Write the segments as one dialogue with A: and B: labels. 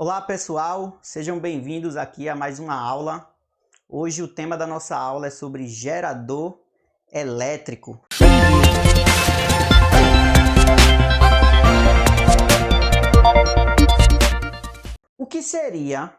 A: Olá pessoal, sejam bem-vindos aqui a mais uma aula. Hoje o tema da nossa aula é sobre gerador elétrico. O que seria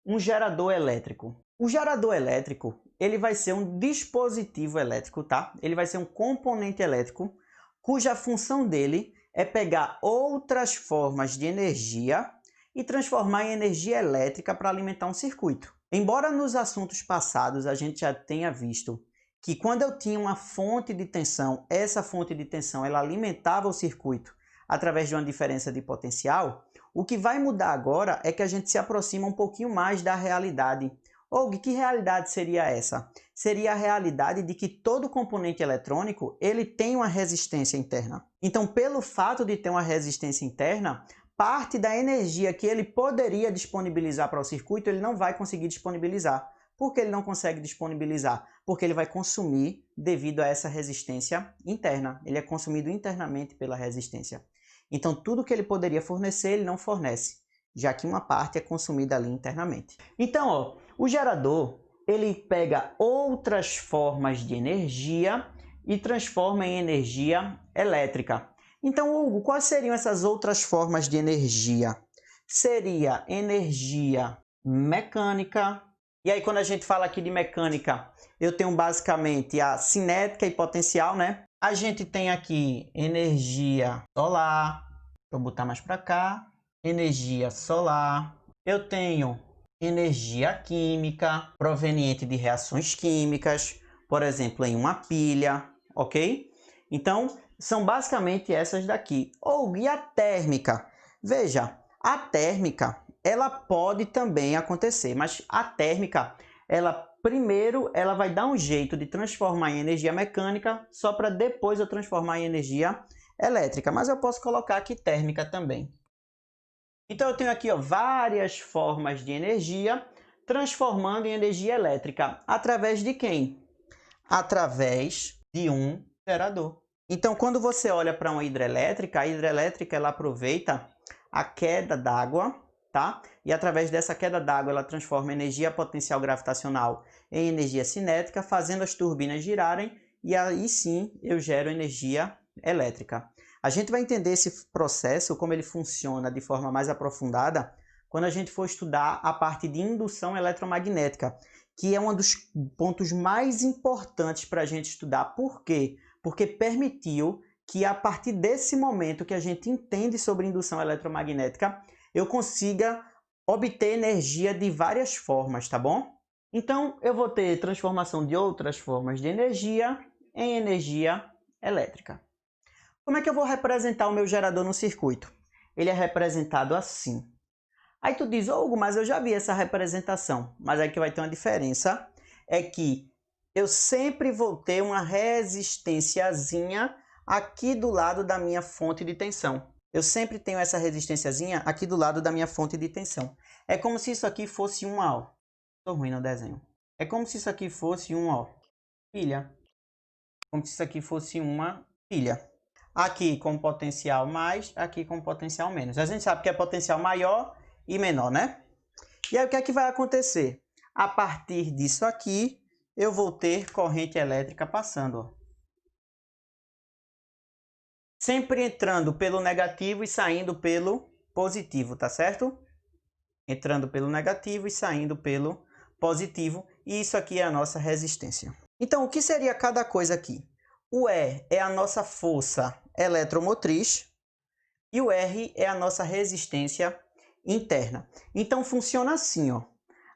A: um gerador elétrico? O gerador elétrico, ele vai ser um dispositivo elétrico, tá? Ele vai ser um componente elétrico cuja função dele é pegar outras formas de energia e transformar em energia elétrica para alimentar um circuito. Embora nos assuntos passados a gente já tenha visto que quando eu tinha uma fonte de tensão, essa fonte de tensão ela alimentava o circuito através de uma diferença de potencial, o que vai mudar agora é que a gente se aproxima um pouquinho mais da realidade. Ou que realidade seria essa? Seria a realidade de que todo componente eletrônico ele tem uma resistência interna. Então, pelo fato de ter uma resistência interna, parte da energia que ele poderia disponibilizar para o circuito, ele não vai conseguir disponibilizar. Por que ele não consegue disponibilizar? Porque ele vai consumir devido a essa resistência interna. Ele é consumido internamente pela resistência. Então, tudo que ele poderia fornecer, ele não fornece, já que uma parte é consumida ali internamente. Então, ó, o gerador, ele pega outras formas de energia e transforma em energia elétrica. Então, Hugo, quais seriam essas outras formas de energia? Seria energia mecânica. E aí, quando a gente fala aqui de mecânica, eu tenho basicamente a cinética e potencial, né? A gente tem aqui energia solar. Vou botar mais para cá. Energia solar. Eu tenho energia química proveniente de reações químicas, por exemplo, em uma pilha, ok? Então, são basicamente essas daqui. E a térmica? Veja, a térmica, ela pode também acontecer, mas a térmica, primeiro ela vai dar um jeito de transformar em energia mecânica, só para depois eu transformar em energia elétrica. Mas eu posso colocar aqui térmica também. Então eu tenho aqui várias formas de energia transformando em energia elétrica. Através de quem? Através de um gerador. Então, quando você olha para uma hidrelétrica, a hidrelétrica ela aproveita a queda d'água, tá? E através dessa queda d'água ela transforma energia potencial gravitacional em energia cinética, fazendo as turbinas girarem e aí sim eu gero energia elétrica. A gente vai entender esse processo, como ele funciona de forma mais aprofundada, quando a gente for estudar a parte de indução eletromagnética, que é um dos pontos mais importantes para a gente estudar. Por quê? Porque permitiu que a partir desse momento que a gente entende sobre indução eletromagnética, eu consiga obter energia de várias formas, tá bom? Então, eu vou ter transformação de outras formas de energia em energia elétrica. Como é que eu vou representar o meu gerador no circuito? Ele é representado assim. Aí tu diz, Hugo, mas eu já vi essa representação. Mas aí que vai ter uma diferença, é que eu sempre vou ter uma resistênciazinha aqui do lado da minha fonte de tensão. Eu sempre tenho essa resistênciazinha aqui do lado da minha fonte de tensão. É como se isso aqui fosse uma, ó. Tô ruim no desenho. É como se isso aqui fosse uma, ó, pilha. Como se isso aqui fosse uma pilha. Aqui com potencial mais, aqui com potencial menos. A gente sabe que é potencial maior e menor, né? E aí o que é que vai acontecer? A partir disso aqui, eu vou ter corrente elétrica passando, ó. Sempre entrando pelo negativo e saindo pelo positivo, tá certo? Entrando pelo negativo e saindo pelo positivo. E isso aqui é a nossa resistência. Então, o que seria cada coisa aqui? O E é a nossa força eletromotriz e o R é a nossa resistência interna. Então, funciona assim, ó.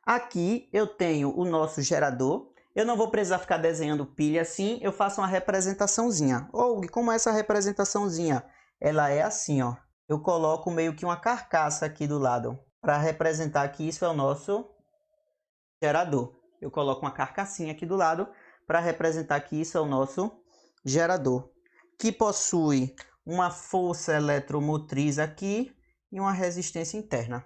A: Aqui eu tenho o nosso gerador. Eu não vou precisar ficar desenhando pilha assim, eu faço uma representaçãozinha. Ou como é essa representaçãozinha? Ela é assim, ó. Eu coloco meio que uma carcaça aqui do lado para representar que isso é o nosso gerador. Eu coloco uma carcassinha aqui do lado para representar que isso é o nosso gerador, que possui uma força eletromotriz aqui e uma resistência interna.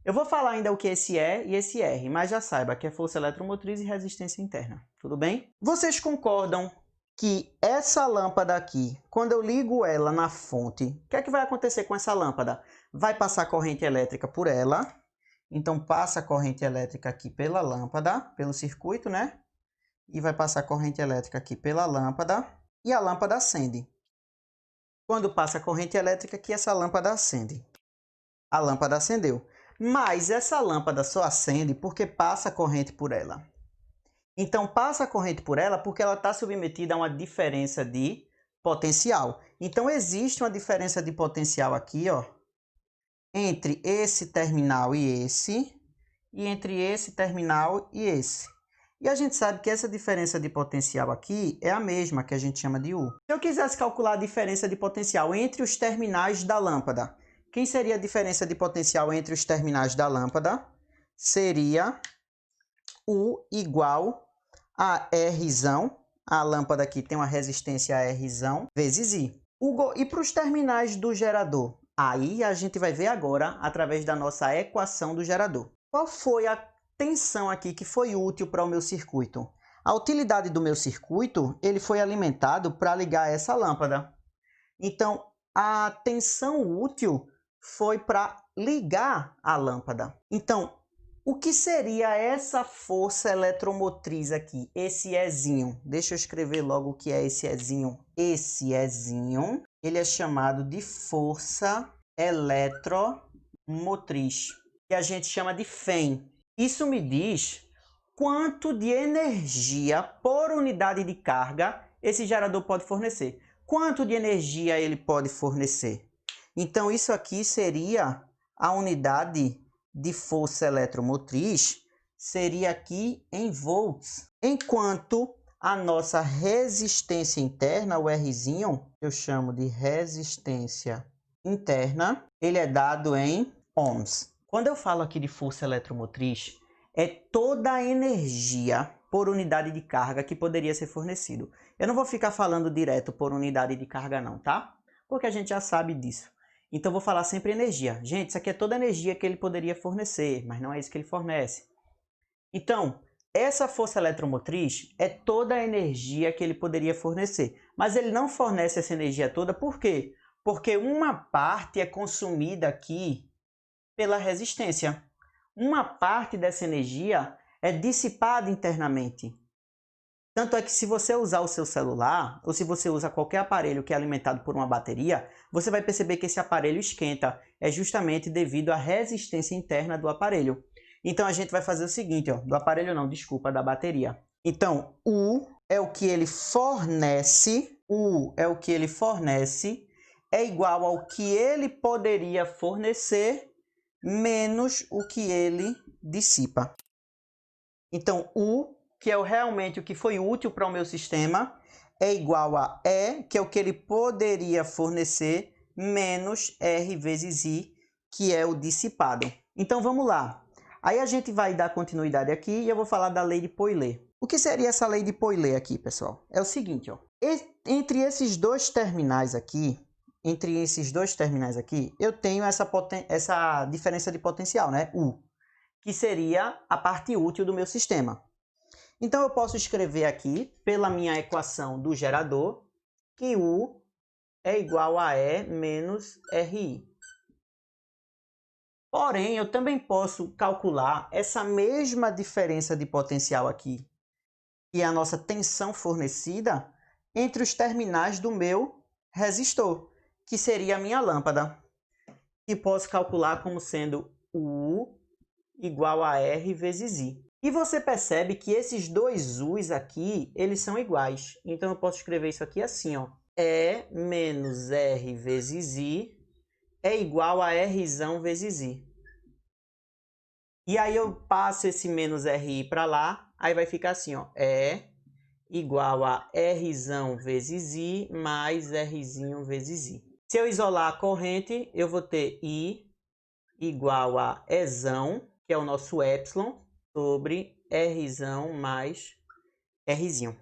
A: Eu vou falar ainda o que esse E e esse R, mas já saiba que é força eletromotriz e resistência interna, tudo bem? Vocês concordam que essa lâmpada aqui, quando eu ligo ela na fonte, o que é que vai acontecer com essa lâmpada? Vai passar corrente elétrica por ela Então, passa a corrente elétrica aqui pela lâmpada, pelo circuito, né? E vai passar a corrente elétrica aqui pela lâmpada e a lâmpada acende. Quando passa a corrente elétrica aqui, essa lâmpada acende. A lâmpada acendeu. Mas essa lâmpada só acende porque passa a corrente por ela. Então, passa a corrente por ela porque ela está submetida a uma diferença de potencial. Então, existe uma diferença de potencial aqui, ó, entre esse terminal e entre esse terminal e esse. E a gente sabe que essa diferença de potencial aqui é a mesma, que a gente chama de U. Se eu quisesse calcular a diferença de potencial entre os terminais da lâmpada, quem seria a diferença de potencial entre os terminais da lâmpada? Seria U igual a Rzão, a lâmpada aqui tem uma resistência a Rzão, vezes I. E para os terminais do gerador? Aí a gente vai ver agora através da nossa equação do gerador. Qual foi a tensão aqui que foi útil para o meu circuito? A utilidade do meu circuito, ele foi alimentado para ligar essa lâmpada. Então, a tensão útil foi para ligar a lâmpada. Então, o que seria essa força eletromotriz aqui? Esse Ezinho. Deixa eu escrever logo o que é esse Ezinho. Esse Ezinho, ele é chamado de força eletromotriz, que a gente chama de Fem. Isso me diz quanto de energia por unidade de carga esse gerador pode fornecer. Quanto de energia ele pode fornecer? Então, isso aqui seria a unidade de força eletromotriz, seria aqui em volts. Enquanto a nossa resistência interna, o Rzinho, eu chamo de resistência interna, ele é dado em ohms. Quando eu falo aqui de força eletromotriz, é toda a energia por unidade de carga que poderia ser fornecido. Eu não vou ficar falando direto por unidade de carga não, tá? Porque a gente já sabe disso. Então, vou falar sempre energia. Gente, isso aqui é toda a energia que ele poderia fornecer, mas não é isso que ele fornece. Então, essa força eletromotriz é toda a energia que ele poderia fornecer. Mas ele não fornece essa energia toda, por quê? Porque uma parte é consumida aqui pela resistência. Uma parte dessa energia é dissipada internamente. Tanto é que se você usar o seu celular, ou se você usa qualquer aparelho que é alimentado por uma bateria, você vai perceber que esse aparelho esquenta. É justamente devido à resistência interna do aparelho. Então, a gente vai fazer o seguinte, ó, do aparelho não, desculpa, da bateria. Então, U é o que ele fornece, é igual ao que ele poderia fornecer, menos o que ele dissipa. Então, U, que é realmente o que foi útil para o meu sistema, é igual a E, que é o que ele poderia fornecer, menos R vezes I, que é o dissipado. Então, vamos lá. Aí a gente vai dar continuidade aqui e eu vou falar da lei de Poilet. O que seria essa lei de Poilet aqui, pessoal? É o seguinte, ó. Entre esses dois terminais aqui, eu tenho essa diferença de potencial, né? U, que seria a parte útil do meu sistema. Então, eu posso escrever aqui, pela minha equação do gerador, que U é igual a E menos RI. Porém, eu também posso calcular essa mesma diferença de potencial aqui, que é a nossa tensão fornecida, entre os terminais do meu resistor, que seria a minha lâmpada. E posso calcular como sendo U igual a R vezes I. E você percebe que esses dois U's aqui, eles são iguais. Então, eu posso escrever isso aqui assim, ó. E menos R vezes I é igual a Rzão vezes I. E aí, eu passo esse menos RI para lá, aí vai ficar assim, ó. E igual a Rzão vezes I mais Rzinho vezes I. Se eu isolar a corrente, eu vou ter I igual a Ezão, que é o nosso epsilon, sobre Rzão mais Rzinho.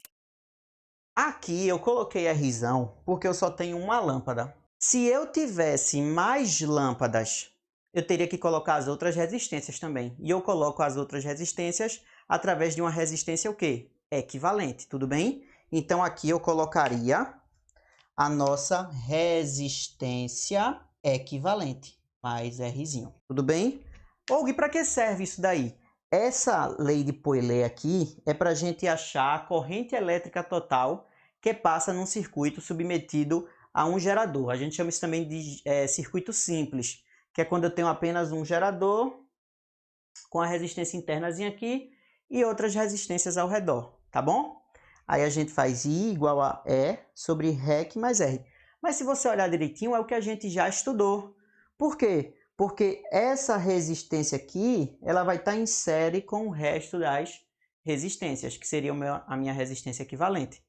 A: Aqui eu coloquei Rzão porque eu só tenho uma lâmpada. Se eu tivesse mais lâmpadas, eu teria que colocar as outras resistências também. E eu coloco as outras resistências através de uma resistência o quê? Equivalente, tudo bem? Então aqui eu colocaria a nossa resistência equivalente, mais Rzinho, tudo bem? Ou para que serve isso daí? Essa lei de Poilet aqui é para a gente achar a corrente elétrica total que passa num circuito submetido a um gerador. A gente chama isso também de circuito simples, que é quando eu tenho apenas um gerador com a resistência internazinha aqui e outras resistências ao redor, tá bom? Aí a gente faz I igual a E sobre REC mais R. Mas se você olhar direitinho, é o que a gente já estudou. Por quê? Porque essa resistência aqui, ela vai estar em série com o resto das resistências, que seria a minha resistência equivalente.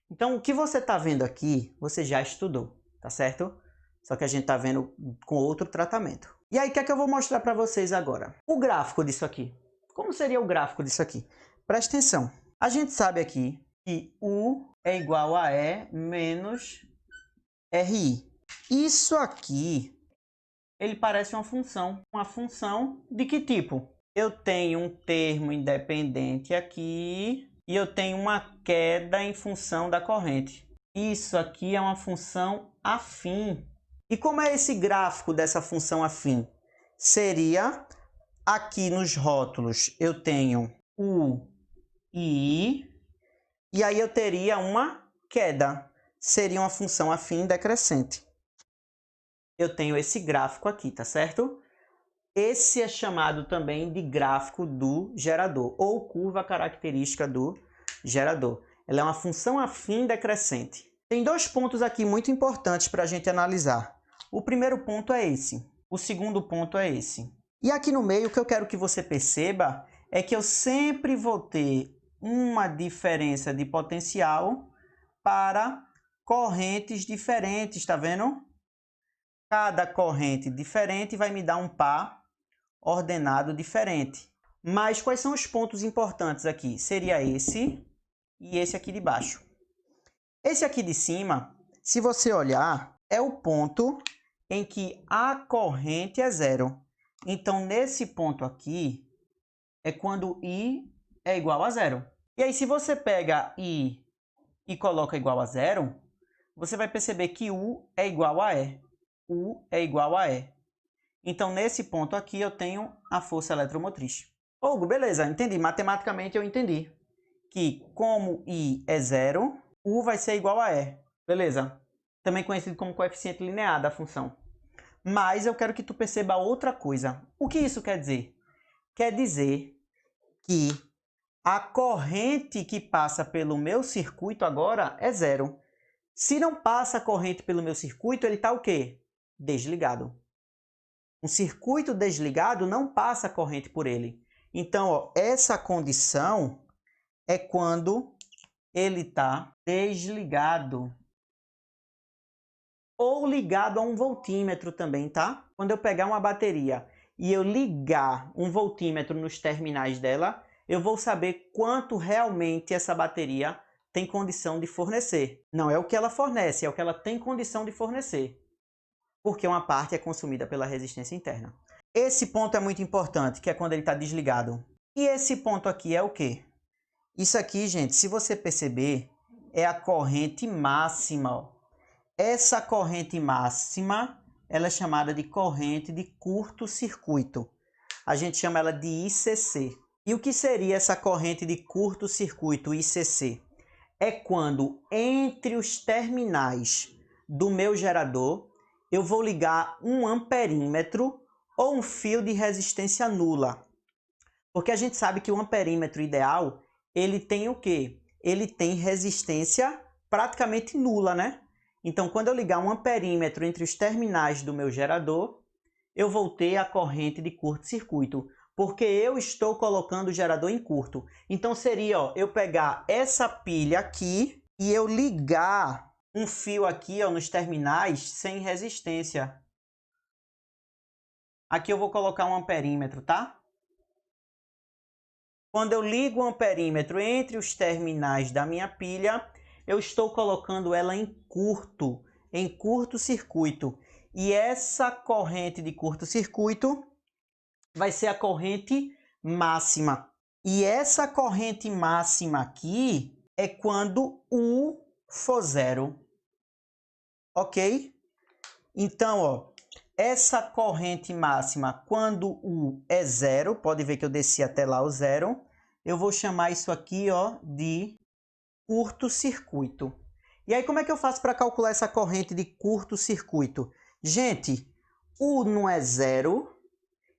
A: Então, o que você está vendo aqui, você já estudou, tá certo? Só que a gente está vendo com outro tratamento. E aí, o que é que eu vou mostrar para vocês agora? O gráfico disso aqui. Como seria o gráfico disso aqui? Presta atenção. A gente sabe aqui que U é igual a E menos RI. Isso aqui, ele parece uma função. Uma função de que tipo? Eu tenho um termo independente aqui e eu tenho uma queda em função da corrente. Isso aqui é uma função afim. E como é esse gráfico dessa função afim? Seria, aqui nos rótulos, eu tenho U e I, e aí eu teria uma queda. Seria uma função afim decrescente. Eu tenho esse gráfico aqui, tá certo? Esse é chamado também de gráfico do gerador, ou curva característica do gerador. Ela é uma função afim decrescente. Tem dois pontos aqui muito importantes para a gente analisar. O primeiro ponto é esse. O segundo ponto é esse. E aqui no meio, o que eu quero que você perceba é que eu sempre vou ter uma diferença de potencial para correntes diferentes, tá vendo? Cada corrente diferente vai me dar um par ordenado diferente. Mas quais são os pontos importantes aqui? Seria esse e esse aqui de baixo. Esse aqui de cima, se você olhar, é o ponto em que a corrente é zero. Então, nesse ponto aqui, é quando I é igual a zero. E aí, se você pega I e coloca igual a zero, você vai perceber que U é igual a E. U é igual a E. Então, nesse ponto aqui, eu tenho a força eletromotriz. Hugo, beleza, entendi. Matematicamente, eu entendi que como I é zero, U vai ser igual a E. Beleza. Também conhecido como coeficiente linear da função. Mas eu quero que tu perceba outra coisa. O que isso quer dizer? Quer dizer que a corrente que passa pelo meu circuito agora é zero. Se não passa a corrente pelo meu circuito, ele está o quê? Desligado. Um circuito desligado não passa a corrente por ele. Então, ó, essa condição é quando ele está desligado. Ou ligado a um voltímetro também, tá? Quando eu pegar uma bateria e eu ligar um voltímetro nos terminais dela, eu vou saber quanto realmente essa bateria tem condição de fornecer. Não é o que ela fornece, é o que ela tem condição de fornecer. Porque uma parte é consumida pela resistência interna. Esse ponto é muito importante, que é quando ele está desligado. E esse ponto aqui é o quê? Isso aqui, gente, se você perceber, é a corrente máxima, ó. Essa corrente máxima, ela é chamada de corrente de curto-circuito. A gente chama ela de ICC. E o que seria essa corrente de curto-circuito, ICC? É quando entre os terminais do meu gerador, eu vou ligar um amperímetro ou um fio de resistência nula. Porque a gente sabe que o amperímetro ideal, ele tem o quê? Ele tem resistência praticamente nula, né? Então, quando eu ligar um amperímetro entre os terminais do meu gerador, eu vou ter a corrente de curto-circuito, porque eu estou colocando o gerador em curto. Então, seria ó, eu pegar essa pilha aqui e eu ligar um fio aqui ó, nos terminais sem resistência. Aqui eu vou colocar um amperímetro, tá? Quando eu ligo o amperímetro entre os terminais da minha pilha, eu estou colocando ela em curto-circuito. E essa corrente de curto-circuito vai ser a corrente máxima. E essa corrente máxima aqui é quando U for zero. Ok? Então, ó, essa corrente máxima, quando U é zero, pode ver que eu desci até lá o zero, eu vou chamar isso aqui, ó, de curto-circuito. E aí, como é que eu faço para calcular essa corrente de curto-circuito? Gente, U não é zero,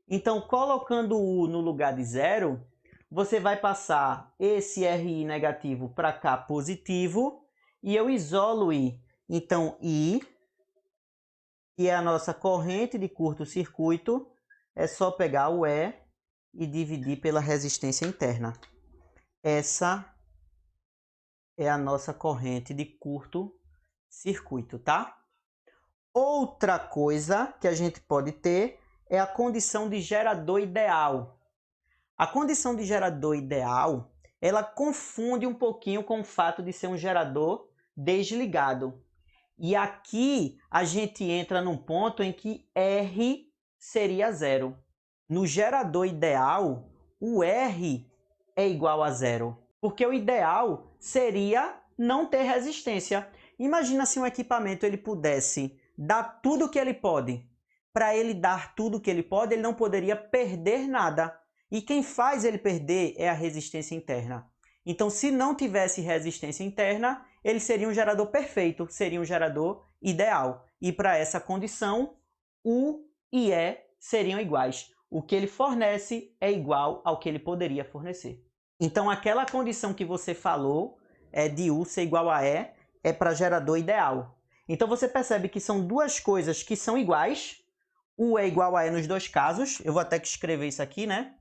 A: então colocando U no lugar de zero, você vai passar esse RI negativo para cá positivo, e eu isolo I. Então, I, que é a nossa corrente de curto-circuito, é só pegar o E e dividir pela resistência interna. Essa é a nossa corrente de curto-circuito, tá? Outra coisa que a gente pode ter é a condição de gerador ideal. A condição de gerador ideal, ela confunde um pouquinho com o fato de ser um gerador desligado. E aqui a gente entra num ponto em que R seria zero. No gerador ideal, o R é igual a zero. Porque o ideal seria não ter resistência. Imagina se um equipamento ele pudesse dar tudo o que ele pode. Para ele dar tudo o que ele pode, ele não poderia perder nada. E quem faz ele perder é a resistência interna. Então, se não tivesse resistência interna, ele seria um gerador perfeito, seria um gerador ideal. E para essa condição, U e E seriam iguais. O que ele fornece é igual ao que ele poderia fornecer. Então, aquela condição que você falou de U ser igual a E é para gerador ideal. Então, você percebe que são duas coisas que são iguais. U é igual a E nos dois casos. Eu vou até que escrever isso aqui, né?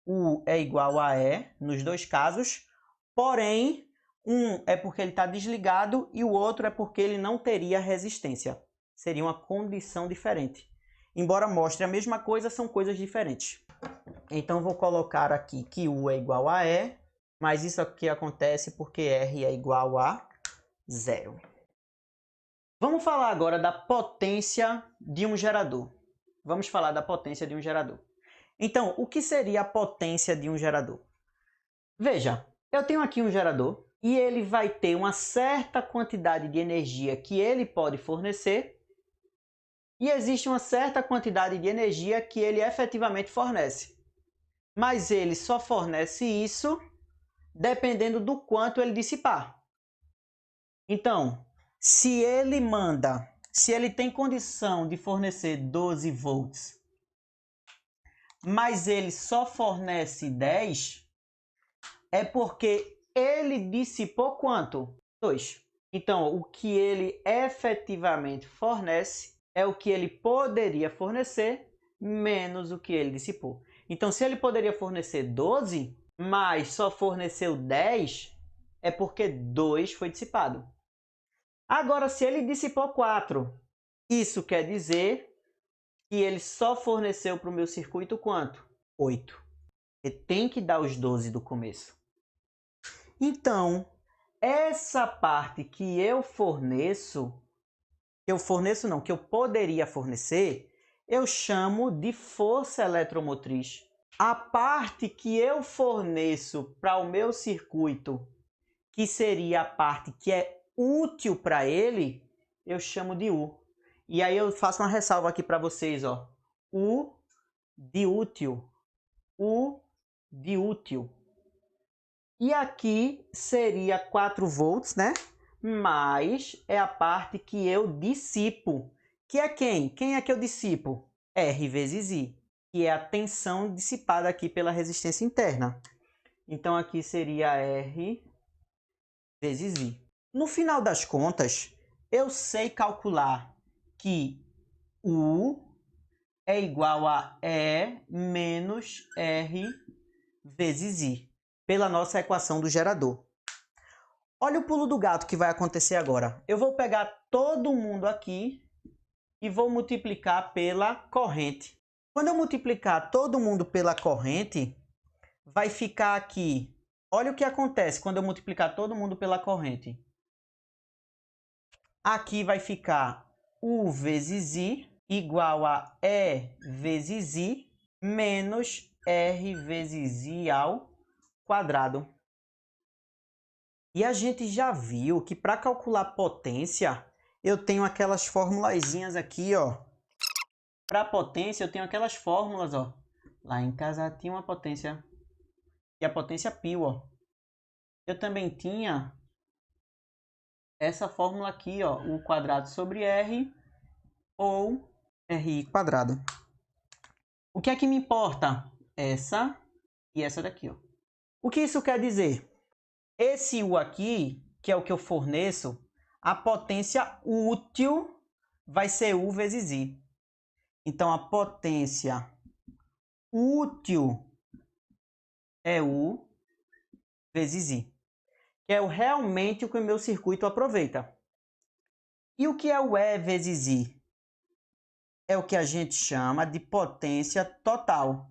A: U é igual a E nos dois casos. Porém, um é porque ele está desligado e o outro é porque ele não teria resistência. Seria uma condição diferente. Embora mostre a mesma coisa, são coisas diferentes. Então, vou colocar aqui que U é igual a E, mas isso aqui acontece porque R é igual a zero. Vamos falar agora da potência de um gerador. Vamos falar da potência de um gerador. Então, o que seria a potência de um gerador? Veja, eu tenho aqui um gerador e ele vai ter uma certa quantidade de energia que ele pode fornecer e existe uma certa quantidade de energia que ele efetivamente fornece. Mas ele só fornece isso dependendo do quanto ele dissipar. Então, se ele tem condição de fornecer 12 volts, mas ele só fornece 10, é porque ele dissipou quanto? 2. Então, o que ele efetivamente fornece é o que ele poderia fornecer menos o que ele dissipou. Então, se ele poderia fornecer 12, mas só forneceu 10, é porque 2 foi dissipado. Agora, se ele dissipou 4, isso quer dizer que ele só forneceu para o meu circuito quanto? 8. Ele tem que dar os 12 do começo. Então, essa parte que eu poderia fornecer, eu chamo de força eletromotriz. A parte que eu forneço para o meu circuito, que seria a parte que é útil para ele, eu chamo de U. E aí eu faço uma ressalva aqui para vocês, ó. U de útil. U de útil. E aqui seria 4 volts, né? Mas é a parte que eu dissipo. Que é quem? Quem é que eu dissipo? R vezes I, que é a tensão dissipada aqui pela resistência interna. Então, aqui seria R vezes I. No final das contas, eu sei calcular que U é igual a E menos R vezes I, pela nossa equação do gerador. Olha o pulo do gato que vai acontecer agora. Eu vou pegar todo mundo aqui e vou multiplicar pela corrente. Quando eu multiplicar todo mundo pela corrente, vai ficar aqui. Olha o que acontece quando eu multiplicar todo mundo pela corrente. Aqui vai ficar U vezes I igual a E vezes I menos R vezes I ao quadrado. E a gente já viu que para calcular potência, eu tenho aquelas formulazinhas aqui, ó, Para potência, eu tenho aquelas fórmulas, ó. Lá em casa tinha uma potência, e a potência π, ó. Eu também tinha essa fórmula aqui, ó, u quadrado sobre r, ou ri quadrado. O que é que me importa? Essa e essa daqui, ó. O que isso quer dizer? Esse u aqui, que é o que eu forneço, a potência útil vai ser u vezes i. Então, a potência útil é u vezes i, que é realmente o que o meu circuito aproveita. E o que é o E vezes I? É o que a gente chama de potência total.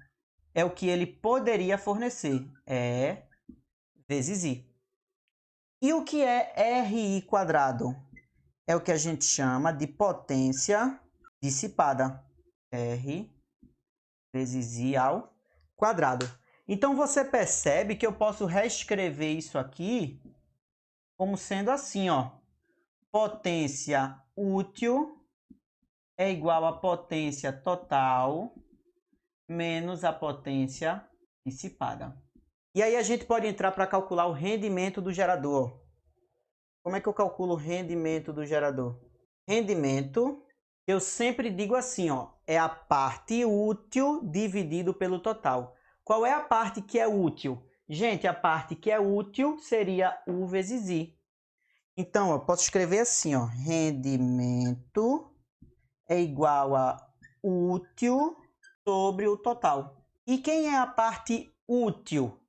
A: É o que ele poderia fornecer. E vezes I. E o que é RI quadrado? É o que a gente chama de potência dissipada. R vezes I ao quadrado. Então, você percebe que eu posso reescrever isso aqui como sendo assim, ó. Potência útil é igual à potência total menos a potência dissipada. E aí a gente pode entrar para calcular o rendimento do gerador. Como é que eu calculo o rendimento do gerador? Rendimento, eu sempre digo assim, ó, é a parte útil dividido pelo total. Qual é a parte que é útil? Gente, a parte que é útil seria U vezes I. Então, eu posso escrever assim, ó, rendimento é igual a útil sobre o total. E quem é a parte útil?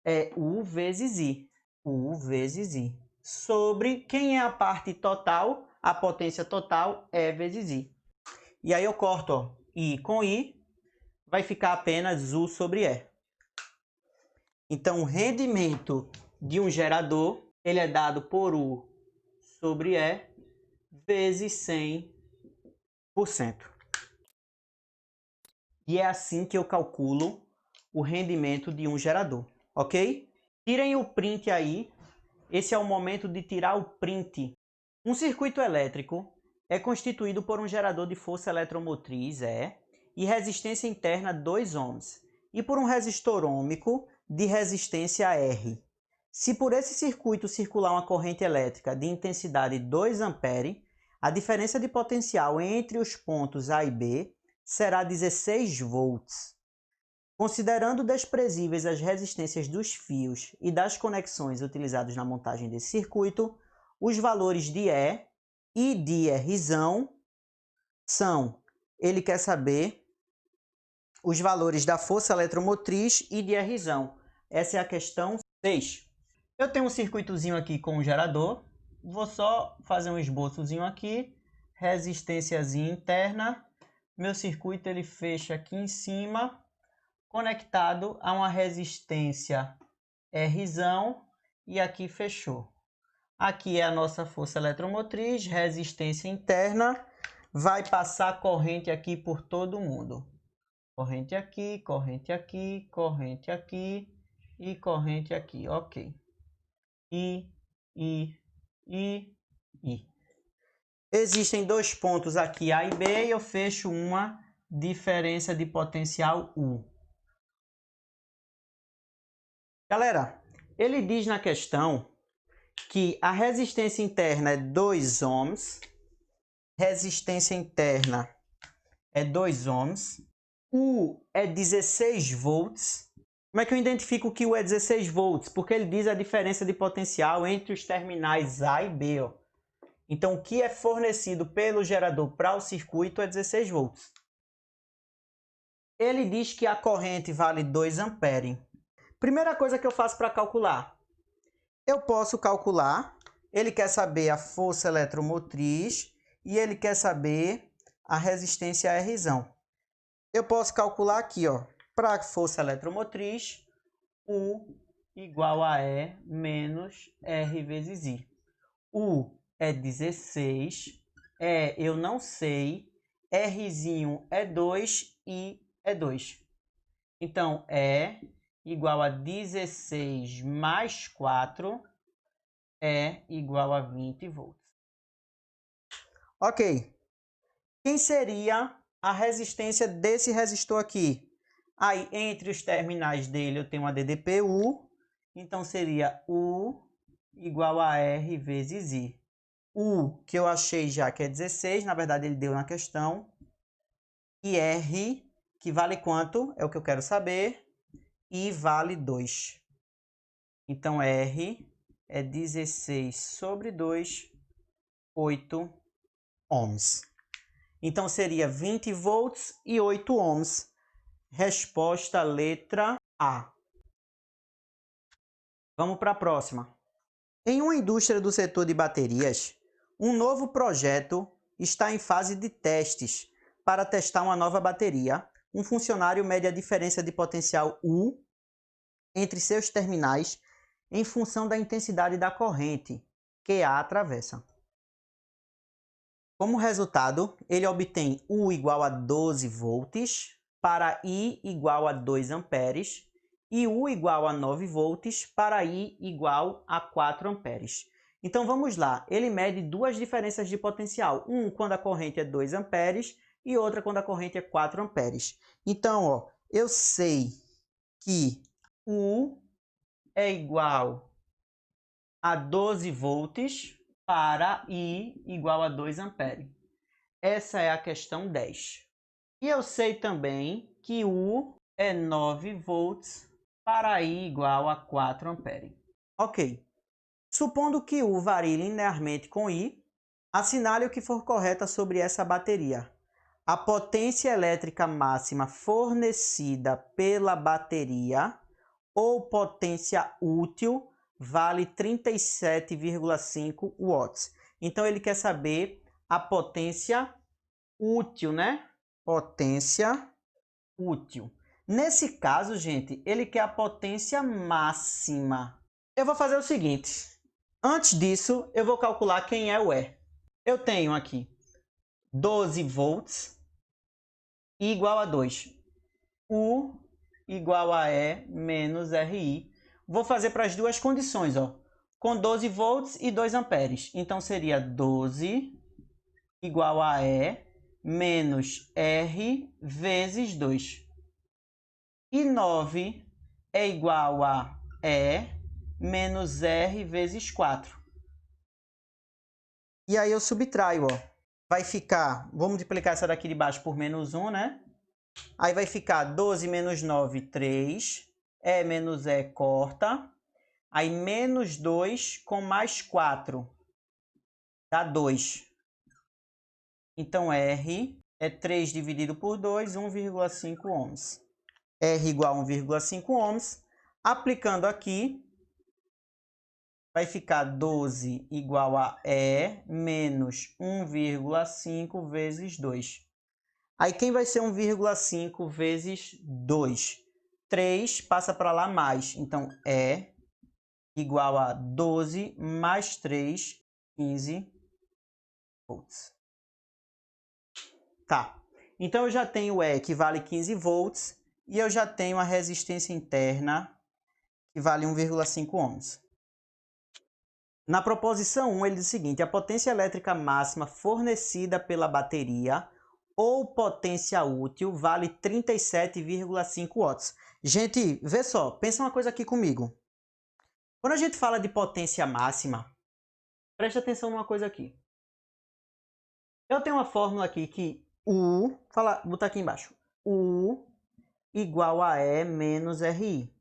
A: É U vezes I. U vezes I. Sobre quem é a parte total? A potência total é vezes I. E aí eu corto, ó, I com I, vai ficar apenas U sobre E. Então, o rendimento de um gerador, ele é dado por U sobre E vezes 100%. E é assim que eu calculo o rendimento de um gerador, ok? Tirem o print aí. Esse é o momento de tirar o print. Um circuito elétrico é constituído por um gerador de força eletromotriz, E, e resistência interna 2 ohms, e por um resistor ôhmico de resistência R. Se por esse circuito circular uma corrente elétrica de intensidade 2 A, a diferença de potencial entre os pontos A e B será 16 volts. Considerando desprezíveis as resistências dos fios e das conexões utilizados na montagem desse circuito, os valores de E e de Rzão são, ele quer saber os valores da força eletromotriz e de Rzão. Essa é a questão 6. Eu tenho um circuitozinho aqui com um gerador, vou só fazer um esboçozinho aqui, resistênciazinha interna, meu circuito ele fecha aqui em cima, conectado a uma resistência Rzão e aqui fechou. Aqui é a nossa força eletromotriz, resistência interna, vai passar corrente aqui por todo mundo. Corrente aqui, corrente aqui, corrente aqui e corrente aqui, ok. I. Existem dois pontos aqui, A e B, e eu fecho uma diferença de potencial U. Galera, ele diz na questão que a resistência interna é 2 ohms, resistência interna é 2 ohms, U é 16 volts. Como é que eu identifico que U é 16 volts? Porque ele diz a diferença de potencial entre os terminais A e B. Ó. Então, o que é fornecido pelo gerador para o circuito é 16 volts. Ele diz que a corrente vale 2 amperes. Primeira coisa que eu faço para calcular. Eu posso calcular, ele quer saber a força eletromotriz e ele quer saber a resistência Rzão. Eu posso calcular aqui, ó, para a força eletromotriz, U igual a E menos R vezes I. U é 16, E eu não sei, Rzinho é 2, I é 2. Então, E igual a 16 mais 4 é igual a 20 volts. Ok. Quem seria a resistência desse resistor aqui. Aí, entre os terminais dele, eu tenho uma DDPU. Então, seria U igual a R vezes I. U, que eu achei já que é 16, na verdade ele deu na questão. E R, que vale quanto? É o que eu quero saber. I vale 2. Então, R é 16 sobre 2, 8 ohms. Então, seria 20 volts e 8 ohms. Resposta letra A. Vamos para a próxima. Em uma indústria do setor de baterias, um novo projeto está em fase de testes. Para testar uma nova bateria, um funcionário mede a diferença de potencial U entre seus terminais em função da intensidade da corrente que a atravessa. Como resultado, ele obtém U igual a 12 volts para I igual a 2 amperes e U igual a 9 volts para I igual a 4 amperes. Então vamos lá, ele mede duas diferenças de potencial, quando a corrente é 2 amperes e outra quando a corrente é 4 amperes. Então, ó, eu sei que U é igual a 12 volts para I igual a 2 amperes. Essa é a questão 10. E eu sei também que U é 9 volts para I igual a 4 amperes. Ok. Supondo que U varie linearmente com I, assinale o que for correto sobre essa bateria. A potência elétrica máxima fornecida pela bateria ou potência útil vale 37,5 watts. Então, ele quer saber a potência útil, né? Potência útil. Nesse caso, gente, ele quer a potência máxima. Eu vou fazer o seguinte. Antes disso, eu vou calcular quem é o E. Eu tenho aqui 12 volts igual a 2. U igual a E menos RI. Vou fazer para as duas condições, ó, com 12 volts e 2 amperes. Então, seria 12 igual a E menos R vezes 2. E 9 é igual a E menos R vezes 4. E aí eu subtraio, ó. Vai ficar, vou multiplicar essa daqui de baixo por menos 1, né? Aí vai ficar 12 menos 9, 3. E menos E corta. Aí menos 2 com mais 4 dá 2. Então, R é 3 dividido por 2, 1,5 ohms. R igual a 1,5 ohms. Aplicando aqui, vai ficar 12 igual a E menos 1,5 vezes 2. Aí, quem vai ser 1,5 vezes 2? 3 passa para lá mais. Então, E igual a 12 mais 3, 15 volts. Tá. Então, eu já tenho E que vale 15 volts e eu já tenho a resistência interna que vale 1,5 ohms. Na proposição 1, ele diz o seguinte: a potência elétrica máxima fornecida pela bateria ou potência útil vale 37,5 watts. Gente, vê só, pensa uma coisa aqui comigo. Quando a gente fala de potência máxima, presta atenção numa coisa aqui. Eu tenho uma fórmula aqui que U, botar aqui embaixo, U igual a E menos RI.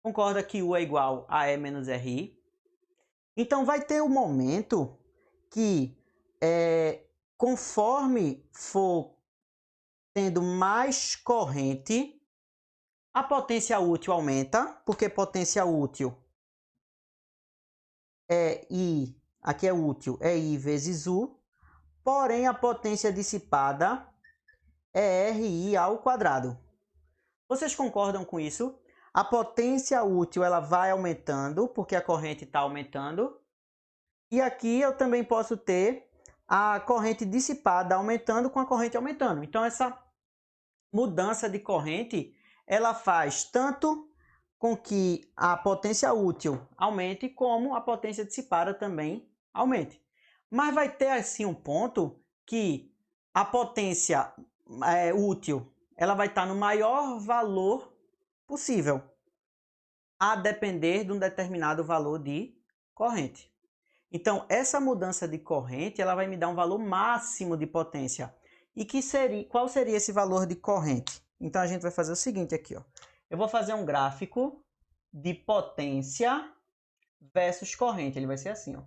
A: Concorda que U é igual a E menos RI? Então, vai ter um momento que, conforme for tendo mais corrente, a potência útil aumenta, porque potência útil é I, aqui é útil, é I vezes U, porém a potência dissipada é RI ao quadrado. Vocês concordam com isso? A potência útil ela vai aumentando, porque a corrente está aumentando. E aqui eu também posso ter a corrente dissipada aumentando com a corrente aumentando. Então, essa mudança de corrente, ela faz tanto com que a potência útil aumente, como a potência dissipada também aumente. Mas vai ter assim um ponto que a potência útil ela vai estar no maior valor possível, a depender de um determinado valor de corrente. Então, essa mudança de corrente ela vai me dar um valor máximo de potência. E qual seria esse valor de corrente? Então, a gente vai fazer o seguinte aqui. Ó. Eu vou fazer um gráfico de potência versus corrente. Ele vai ser assim. Ó.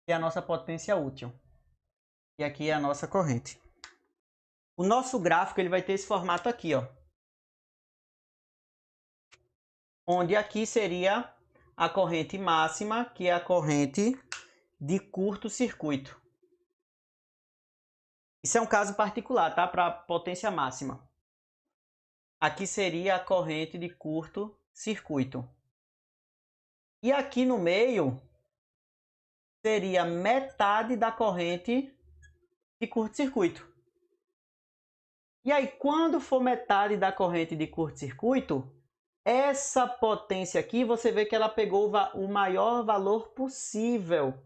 A: E a nossa potência útil. E aqui é a nossa corrente. O nosso gráfico ele vai ter esse formato aqui. Ó. Onde aqui seria a corrente máxima, que é a corrente de curto-circuito. Isso é um caso particular, tá? Para potência máxima. Aqui seria a corrente de curto-circuito. E aqui no meio seria metade da corrente de curto-circuito. E aí, quando for metade da corrente de curto-circuito, essa potência aqui, você vê que ela pegou o maior valor possível.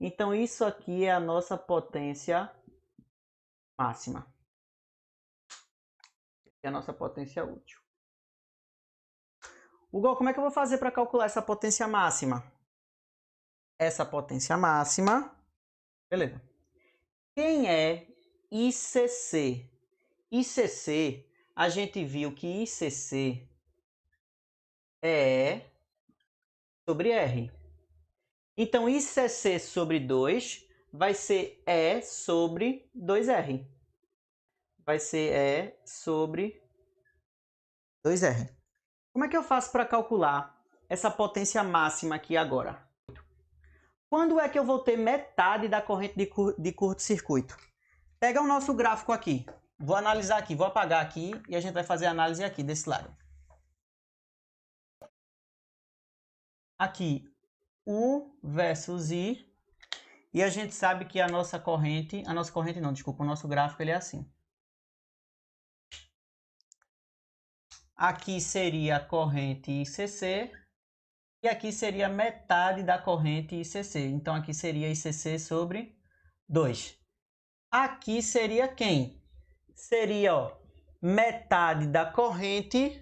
A: Então, isso aqui é a nossa potência máxima. É a nossa potência útil. Hugo, como é que eu vou fazer para calcular essa potência máxima? Essa potência máxima... Beleza. Quem é ICC? ICC, a gente viu que ICC é sobre R. Então, ICC sobre 2 vai ser E sobre 2R. Vai ser E sobre 2R. Como é que eu faço para calcular essa potência máxima aqui agora? Quando é que eu vou ter metade da corrente de curto-circuito? Pega o nosso gráfico aqui. Vou analisar aqui, vou apagar aqui e a gente vai fazer a análise aqui desse lado. Aqui, U versus I. E a gente sabe que a nossa corrente não, desculpa, o nosso gráfico ele é assim. Aqui seria a corrente ICC e aqui seria metade da corrente ICC. Então, aqui seria ICC sobre 2. Aqui seria quem? Seria ó, metade da corrente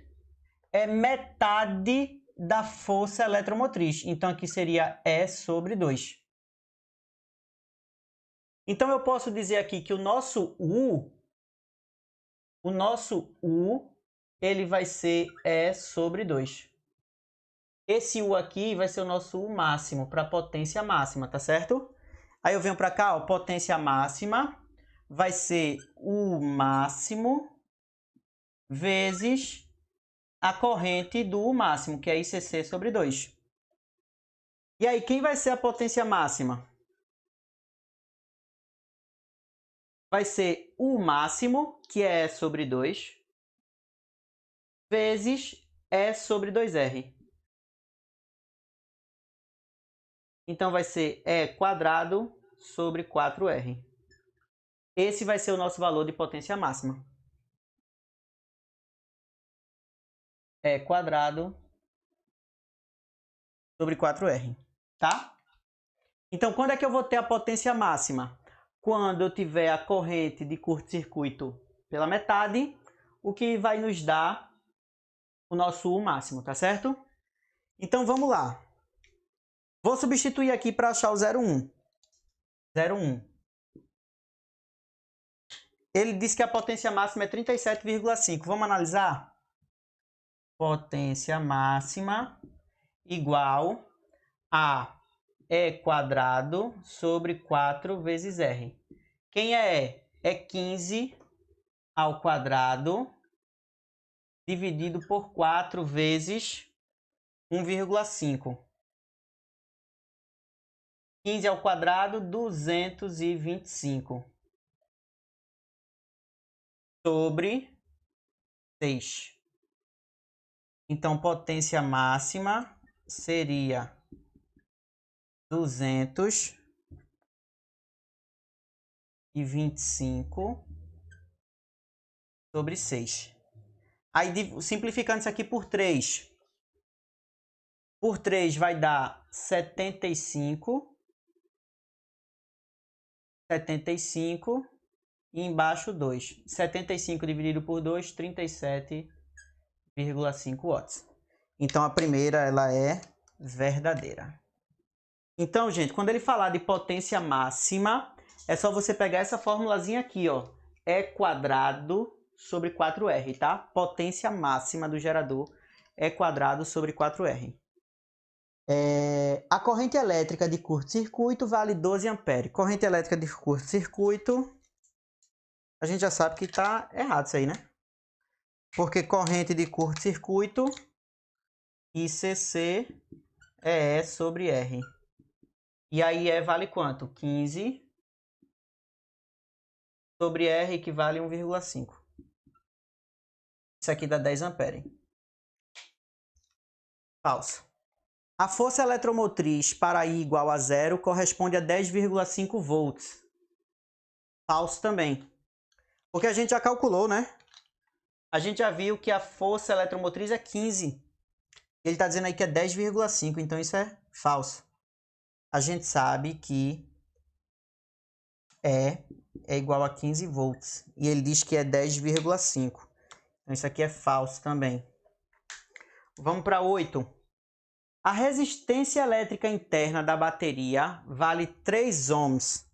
A: é metade da força eletromotriz. Então, aqui seria E sobre 2. Então, eu posso dizer aqui que o nosso U, ele vai ser E sobre 2. Esse U aqui vai ser o nosso U máximo, para potência máxima, tá certo? Aí eu venho para cá, ó, potência máxima vai ser U máximo vezes a corrente do U máximo, que é ICC sobre 2. E aí, quem vai ser a potência máxima? Vai ser U máximo, que é E sobre 2, vezes E sobre 2R. Então, vai ser E quadrado sobre 4R. Esse vai ser o nosso valor de potência máxima. E quadrado sobre 4R, tá? Então, quando é que eu vou ter a potência máxima? Quando eu tiver a corrente de curto-circuito pela metade, o que vai nos dar o nosso U máximo, tá certo? Então, vamos lá. Vou substituir aqui para achar o 0,1. 0,1. Ele disse que a potência máxima é 37,5. Vamos analisar? Potência máxima igual a E quadrado sobre 4 vezes R. Quem é E? É 15 ao quadrado dividido por 4 vezes 1,5. 15 ao quadrado, 225. Sobre 6. Então, potência máxima seria 225 sobre 6. Aí, simplificando isso aqui por 3. Por 3 vai dar 75 75 e embaixo 2. 75 dividido por 2, 37,5 watts. Então a primeira ela é verdadeira. Então, gente, quando ele falar de potência máxima, é só você pegar essa formulazinha aqui, ó. E quadrado sobre 4R, tá? Potência máxima do gerador E quadrado sobre 4R. A corrente elétrica de curto-circuito vale 12 amperes. Corrente elétrica de curto-circuito, a gente já sabe que está errado isso aí, né? Porque corrente de curto-circuito, ICC é E sobre R. E aí E vale quanto? 15 sobre R equivale a 1,5. Isso aqui dá 10 amperes. Falso. A força eletromotriz para I igual a 0 corresponde a 10,5 volts. Falso também. Porque a gente já calculou, né? A gente já viu que a força eletromotriz é 15. Ele está dizendo aí que é 10,5, então isso é falso. A gente sabe que E é igual a 15 volts. E ele diz que é 10,5. Então isso aqui é falso também. Vamos para 8. A resistência elétrica interna da bateria vale 3 ohms.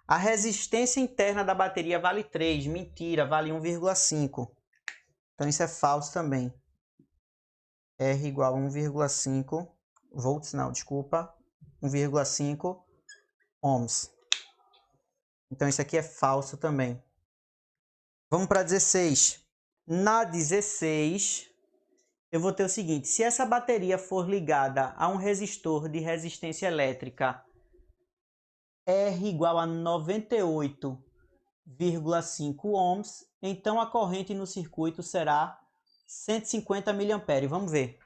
A: A resistência interna da bateria vale 3. Mentira, vale 1,5. Então isso é falso também. R igual a 1,5 volts, não, desculpa. 1,5 ohms. Então isso aqui é falso também. Vamos para 16. Na 16, eu vou ter o seguinte. Se essa bateria for ligada a um resistor de resistência elétrica R igual a 98,5 ohms, então a corrente no circuito será 150 mA. Vamos ver.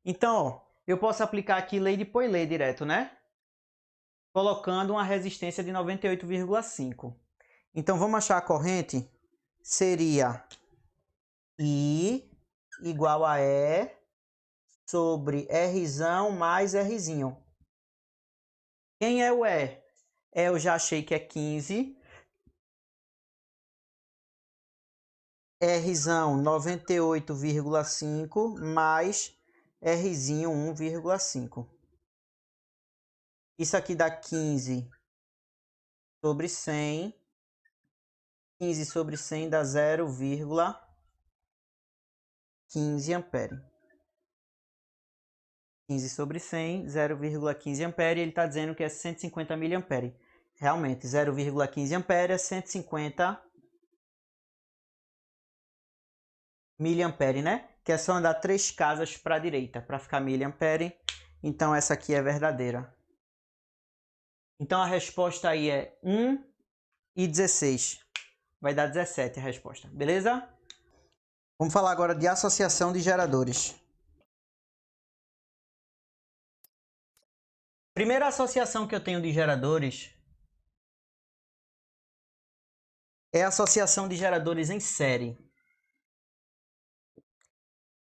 A: Então, ó, eu posso aplicar aqui lei de Poilet direto, né? Colocando uma resistência de 98,5. Então, vamos achar a corrente? Seria I igual a E sobre Rzão mais Rzinho. Quem é o E? Eu já achei que é 15. Rzão 98,5 mais Rzinho 1,5. Isso aqui dá 15 sobre 100. 15 sobre 100 dá 0,15 ampere. 15 sobre 100, 0,15 ampere. Ele está dizendo que é 150 miliampere. Realmente, 0,15 ampere é 150 miliampere, né? Que é só andar 3 casas para a direita para ficar miliampere. Então, essa aqui é verdadeira. Então, a resposta aí é 1 e 16. Vai dar 17 a resposta, beleza? Vamos falar agora de associação de geradores. Primeira associação que eu tenho de geradores é a associação de geradores em série.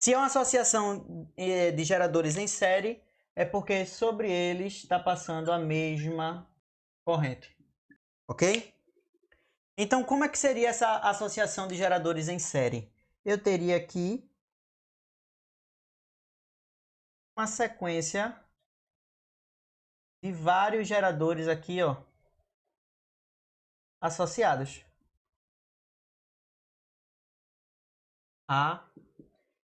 A: Se é uma associação de geradores em série, é porque sobre eles está passando a mesma corrente. Ok? Então, como é que seria essa associação de geradores em série? Eu teria aqui uma sequência de vários geradores aqui, ó, associados. A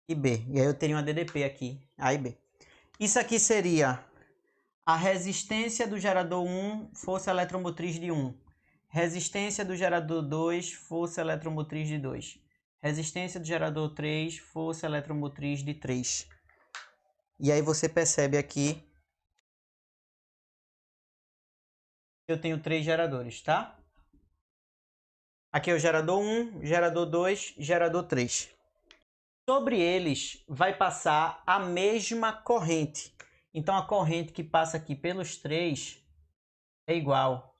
A: e B. E aí eu teria uma DDP aqui, A e B. Isso aqui seria a resistência do gerador 1, força eletromotriz de 1. Resistência do gerador 2, força eletromotriz de 2. Resistência do gerador 3, força eletromotriz de 3. E aí você percebe aqui que eu tenho 3 geradores, tá? Aqui é o gerador 1, gerador 2, gerador 3. Sobre eles vai passar a mesma corrente. Então a corrente que passa aqui pelos 3 é igual.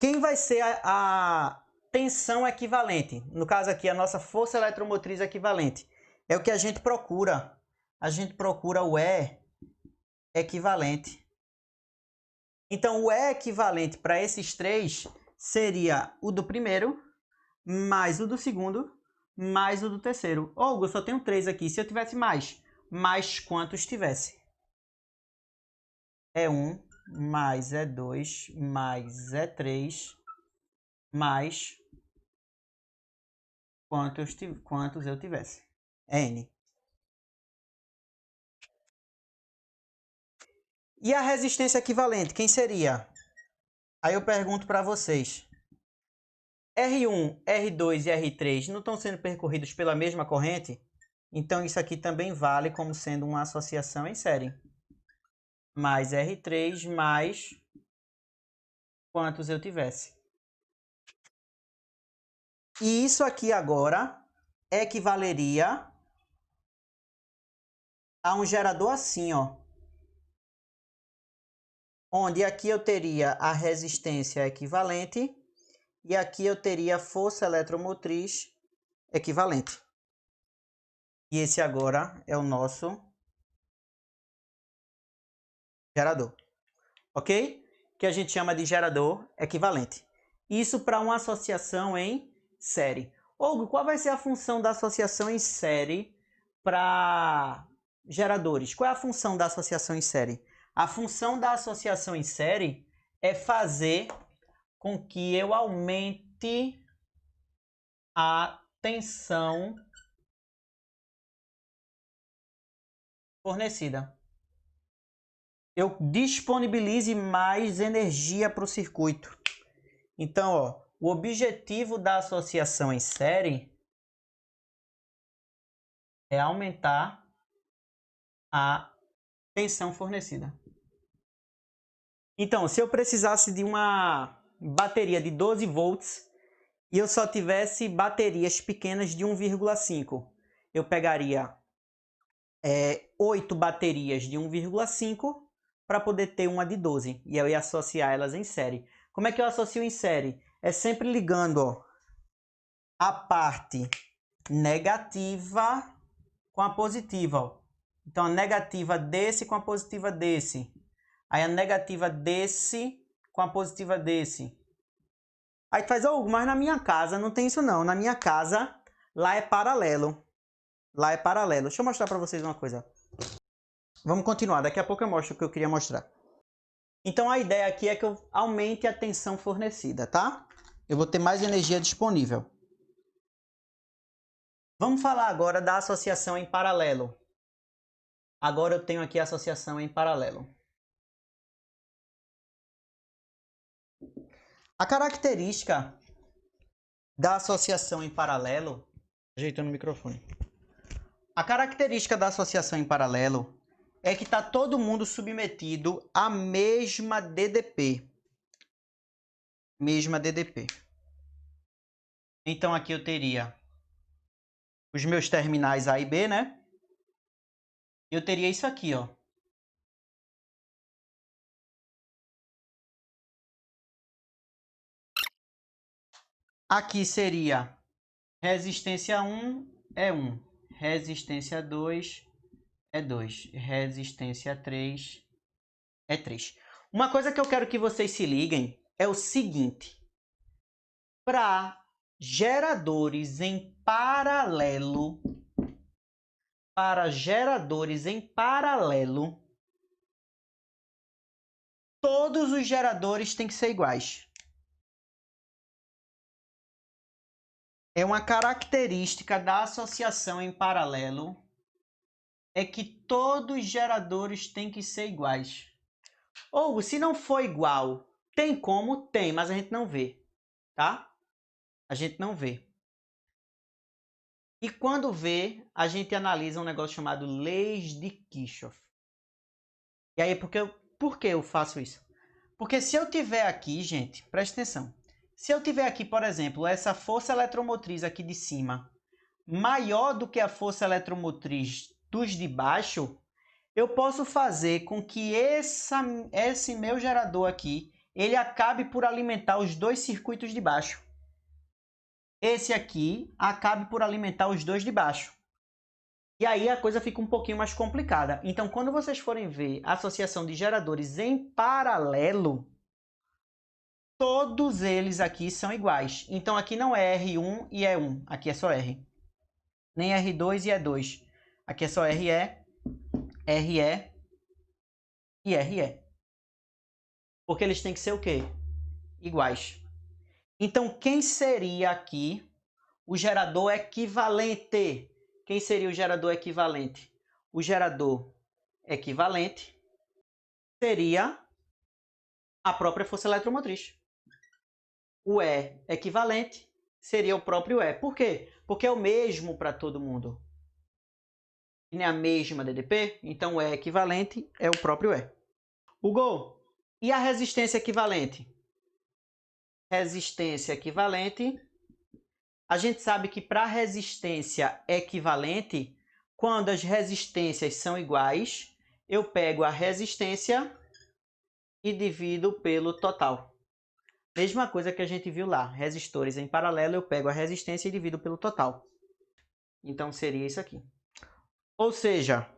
A: Quem vai ser a tensão equivalente? No caso aqui, a nossa força eletromotriz equivalente. É o que a gente procura. A gente procura o E equivalente. Então, o E equivalente para esses 3 seria o do primeiro, mais o do segundo, mais o do terceiro. Hugo, eu só tenho 3 aqui. Se eu tivesse mais quantos tivesse? É 1, mais é 2, mais é 3, mais quantos eu tivesse. N. E a resistência equivalente, quem seria? Aí eu pergunto para vocês. R1, R2 e R3 não estão sendo percorridos pela mesma corrente? Então isso aqui também vale como sendo uma associação em série. Mais R3 mais quantos eu tivesse. E isso aqui agora equivaleria a um gerador assim, ó. Onde aqui eu teria a resistência equivalente e aqui eu teria a força eletromotriz equivalente. E esse agora é o nosso gerador, ok? Que a gente chama de gerador equivalente. Isso para uma associação em série. Hugo, qual vai ser a função da associação em série para geradores? Qual é a função da associação em série? A função da associação em série é fazer com que eu aumente a tensão fornecida. Eu disponibilize mais energia para o circuito. Então, ó, o objetivo da associação em série é aumentar a tensão fornecida. Então, se eu precisasse de uma bateria de 12 volts e eu só tivesse baterias pequenas de 1,5, eu pegaria 8 baterias de 1,5 para poder ter uma de 12 e eu ia associar elas em série. Como é que eu associo em série? É sempre ligando, ó, a parte negativa com a positiva, ó. Então a negativa desse com a positiva desse. Aí a negativa desse com a positiva desse. Aí tu faz, mas na minha casa não tem isso não. Na minha casa, lá é paralelo. Lá é paralelo. Deixa eu mostrar para vocês uma coisa. Vamos continuar. Daqui a pouco eu mostro o que eu queria mostrar. Então a ideia aqui é que eu aumente a tensão fornecida, tá? Eu vou ter mais energia disponível. Vamos falar agora da associação em paralelo. Agora eu tenho aqui a associação em paralelo. A característica da associação em paralelo... Ajeitando o microfone. A característica da associação em paralelo é que está todo mundo submetido à mesma DDP. Mesma DDP. Então aqui eu teria os meus terminais A e B, né? Eu teria isso aqui, ó. Aqui seria resistência 1 é 1, resistência 2 é 2, resistência 3 é 3. Uma coisa que eu quero que vocês se liguem é o seguinte. Para geradores em paralelo, todos os geradores têm que ser iguais. É uma característica da associação em paralelo é que todos os geradores têm que ser iguais. Ou se não for igual, tem como? Tem, mas a gente não vê, tá? A gente não vê. E quando vê, a gente analisa um negócio chamado leis de Kirchhoff. E aí, por que eu faço isso? Porque se eu tiver aqui, gente, preste atenção. Se eu tiver aqui, por exemplo, essa força eletromotriz aqui de cima maior do que a força eletromotriz dos de baixo, eu posso fazer com que esse meu gerador aqui, ele acabe por alimentar os dois circuitos de baixo. Esse aqui acabe por alimentar os dois de baixo. E aí a coisa fica um pouquinho mais complicada. Então, quando vocês forem ver a associação de geradores em paralelo, todos eles aqui são iguais. Então, aqui não é R1 e E1. Aqui é só R. Nem R2 e E2. Aqui é só RE, RE e RE. Porque eles têm que ser o quê? Iguais. Então, quem seria aqui o gerador equivalente? Quem seria o gerador equivalente? O gerador equivalente seria a própria força eletromotriz. O E equivalente seria o próprio E. Por quê? Porque é o mesmo para todo mundo. É a mesma DDP, então o E equivalente é o próprio E. Hugo, e a resistência equivalente? Resistência equivalente. A gente sabe que para resistência equivalente, quando as resistências são iguais, eu pego a resistência e divido pelo total. Mesma coisa que a gente viu lá, resistores em paralelo, eu pego a resistência e divido pelo total. Então seria isso aqui. Ou seja,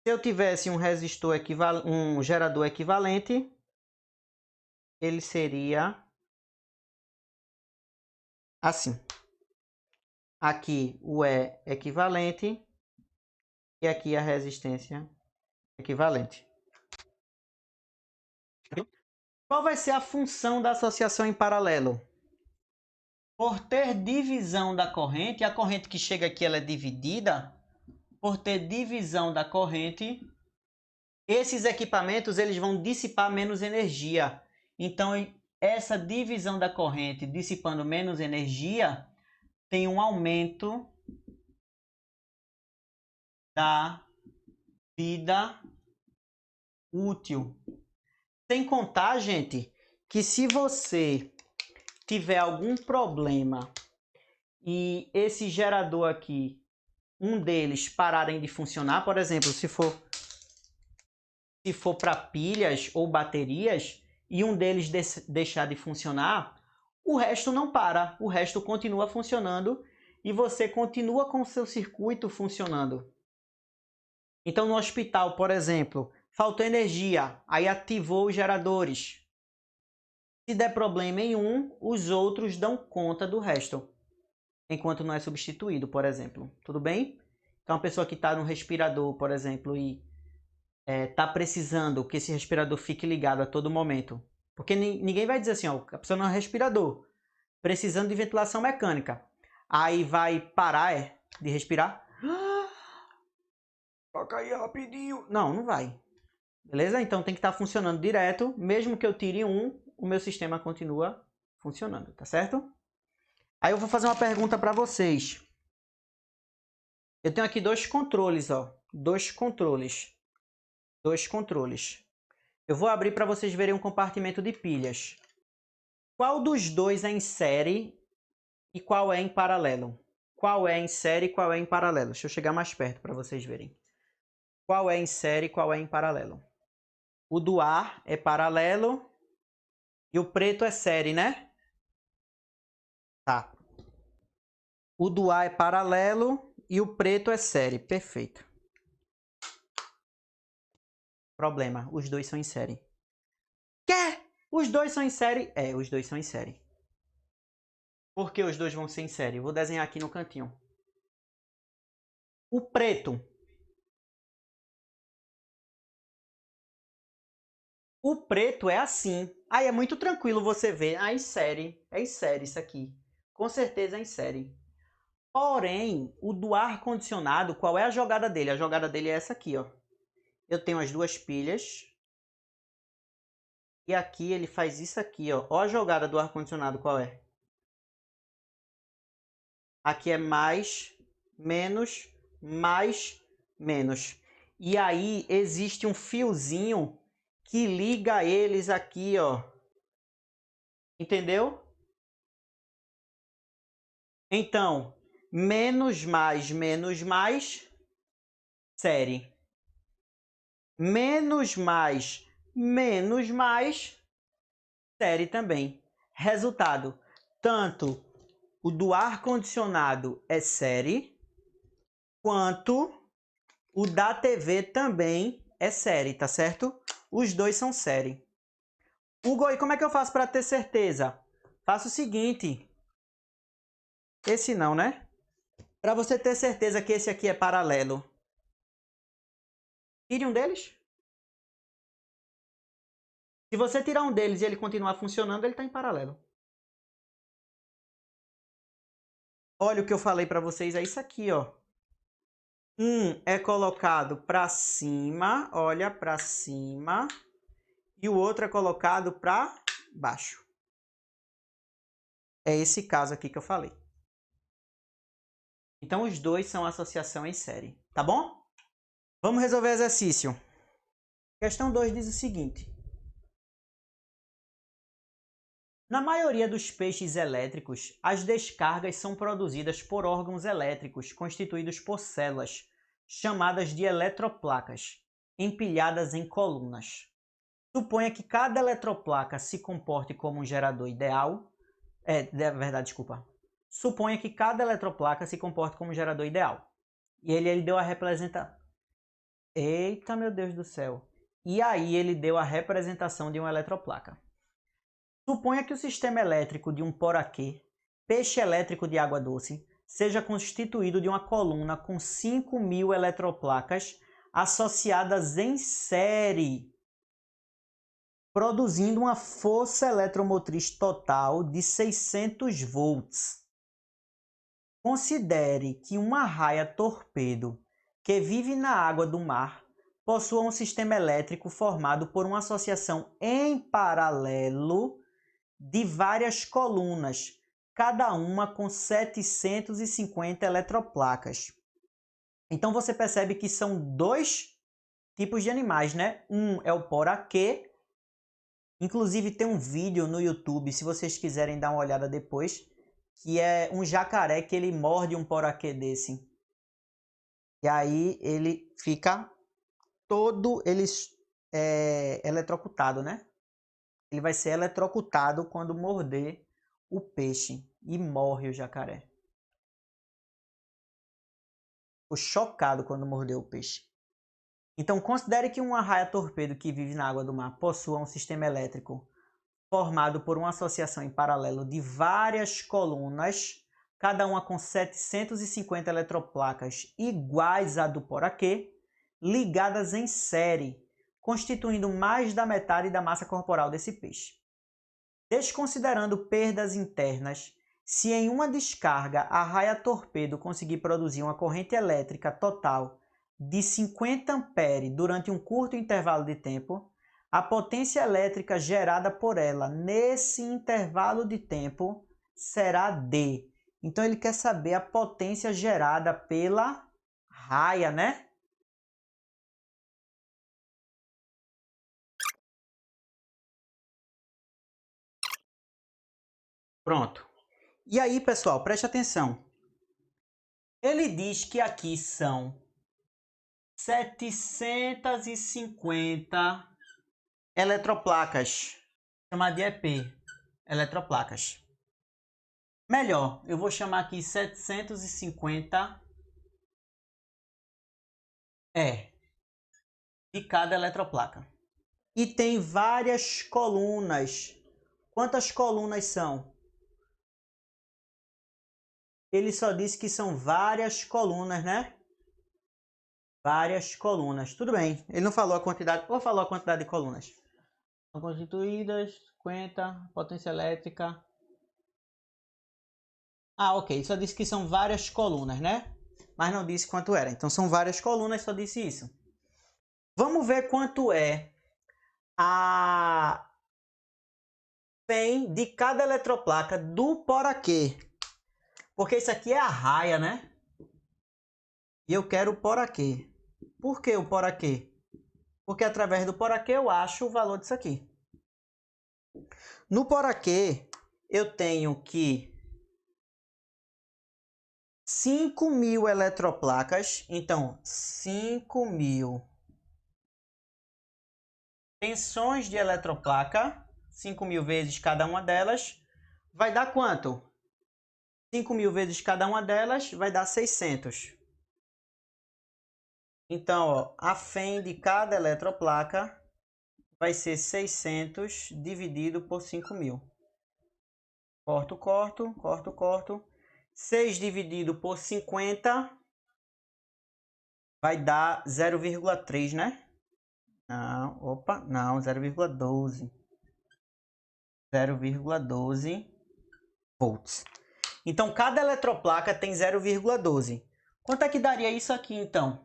A: se eu tivesse um resistor um gerador equivalente, ele seria assim. Aqui o E equivalente e aqui a resistência equivalente. Qual vai ser a função da associação em paralelo? Por ter divisão da corrente, a corrente que chega aqui ela é dividida, por ter divisão da corrente, esses equipamentos eles vão dissipar menos energia. Então, essa divisão da corrente dissipando menos energia tem um aumento da vida útil. Sem contar, gente, que se você tiver algum problema e esse gerador aqui, um deles pararem de funcionar, por exemplo, se for para pilhas ou baterias e um deles deixar de funcionar, o resto não para, o resto continua funcionando e você continua com o seu circuito funcionando. Então, no hospital, por exemplo, faltou energia, aí ativou os geradores. Se der problema em um, os outros dão conta do resto, enquanto não é substituído, por exemplo. Tudo bem? Então, uma pessoa que está no respirador, por exemplo, e está precisando que esse respirador fique ligado a todo momento. Porque ninguém vai dizer assim, ó, a pessoa não é respirador, precisando de ventilação mecânica. Aí vai parar de respirar. Toca aí rapidinho. Não, não vai. Beleza? Então tem que estar funcionando direto. Mesmo que eu tire um, o meu sistema continua funcionando, tá certo? Aí eu vou fazer uma pergunta para vocês. Eu tenho aqui dois controles, ó. Dois controles. Eu vou abrir para vocês verem um compartimento de pilhas. Qual dos dois é em série e qual é em paralelo? Qual é em série e qual é em paralelo? Deixa eu chegar mais perto para vocês verem. Qual é em série e qual é em paralelo? O do ar é paralelo e o preto é série, né? Tá. O do ar é paralelo e o preto é série. Perfeito. Problema, os dois são em série. Quê? Os dois são em série? É, os dois são em série. Por que os dois vão ser em série? Eu vou desenhar aqui no cantinho. O preto. O preto é assim. Aí é muito tranquilo você ver. Ah, em série. É em série isso aqui. Com certeza é em série. Porém, o do ar-condicionado, qual é a jogada dele? A jogada dele é essa aqui, ó. Eu tenho as duas pilhas. E aqui ele faz isso aqui, ó. Ó a jogada do ar-condicionado, qual é? Aqui é mais, menos, mais, menos. E aí existe um fiozinho que liga eles aqui, ó. Entendeu? Então, menos, mais, série. Menos, mais, série também. Resultado, tanto o do ar-condicionado é série, quanto o da TV também é série, tá certo? Os dois são série. Hugo, e como é que eu faço para ter certeza? Faço o seguinte. Esse não, né? Para você ter certeza que esse aqui é paralelo. Tire um deles. Se você tirar um deles e ele continuar funcionando, ele está em paralelo. Olha o que eu falei para vocês, é isso aqui, ó. Um é colocado para cima, olha, para cima. E o outro é colocado para baixo. É esse caso aqui que eu falei. Então, os dois são associação em série, tá bom? Vamos resolver o exercício. Questão 2 diz o seguinte. Na maioria dos peixes elétricos, as descargas são produzidas por órgãos elétricos constituídos por células, chamadas de eletroplacas, empilhadas em colunas. Suponha que cada eletroplaca se comporte como um gerador ideal. Suponha que cada eletroplaca se comporte como um gerador ideal. E ele deu a representação. Eita, meu Deus do céu. E aí ele deu a representação de uma eletroplaca. Suponha que o sistema elétrico de um poraquê, peixe elétrico de água doce, seja constituído de uma coluna com 5.000 eletroplacas associadas em série, produzindo uma força eletromotriz total de 600 volts. Considere que uma raia-torpedo que vive na água do mar possua um sistema elétrico formado por uma associação em paralelo de várias colunas, cada uma com 750 eletroplacas. Então você percebe que são dois tipos de animais, né? Um é o poraquê. Inclusive tem um vídeo no YouTube, se vocês quiserem dar uma olhada depois, que é um jacaré que ele morde um poraquê desse. E aí ele fica todo eletrocutado, né? Ele vai ser eletrocutado quando morder o peixe e morre o jacaré. Ficou chocado quando mordeu o peixe. Então considere que uma raia-torpedo que vive na água do mar possua um sistema elétrico formado por uma associação em paralelo de várias colunas, cada uma com 750 eletroplacas iguais à do poraquê, ligadas em série, constituindo mais da metade da massa corporal desse peixe. Desconsiderando perdas internas, se em uma descarga a raia-torpedo conseguir produzir uma corrente elétrica total de 50 amperes durante um curto intervalo de tempo, a potência elétrica gerada por ela nesse intervalo de tempo será D. Então ele quer saber a potência gerada pela raia, né? Pronto. E aí, pessoal, preste atenção. Ele diz que aqui são 750 eletroplacas, chamar de EP, eletroplacas. Melhor, eu vou chamar aqui 750 de cada eletroplaca. E tem várias colunas. Quantas colunas são? Ele só disse que são várias colunas, né? Várias colunas. Tudo bem. Ele não falou a quantidade, ou falou a quantidade de colunas? São constituídas, 50, potência elétrica. Ah, ok. Ele só disse que são várias colunas, né? Mas não disse quanto era. Então são várias colunas, só disse isso. Vamos ver quanto é a FEM de cada eletroplaca do poraquê. Porque isso aqui é a raia, né? E eu quero o poraquê. Por que o poraquê? Porque através do poraquê eu acho o valor disso aqui. No poraquê, eu tenho que 5.000 eletroplacas. Então, 5.000 tensões de eletroplaca. 5.000 vezes cada uma delas. Vai dar quanto? 5.000 vezes cada uma delas vai dar 600. Então, ó, a FEM de cada eletroplaca vai ser 600 dividido por 5.000. Corto, corto, corto, corto. 6 dividido por 50 vai dar 0,3, né? Não, opa, não, 0,12. 0,12 volts. Então, cada eletroplaca tem 0,12. Quanto é que daria isso aqui, então?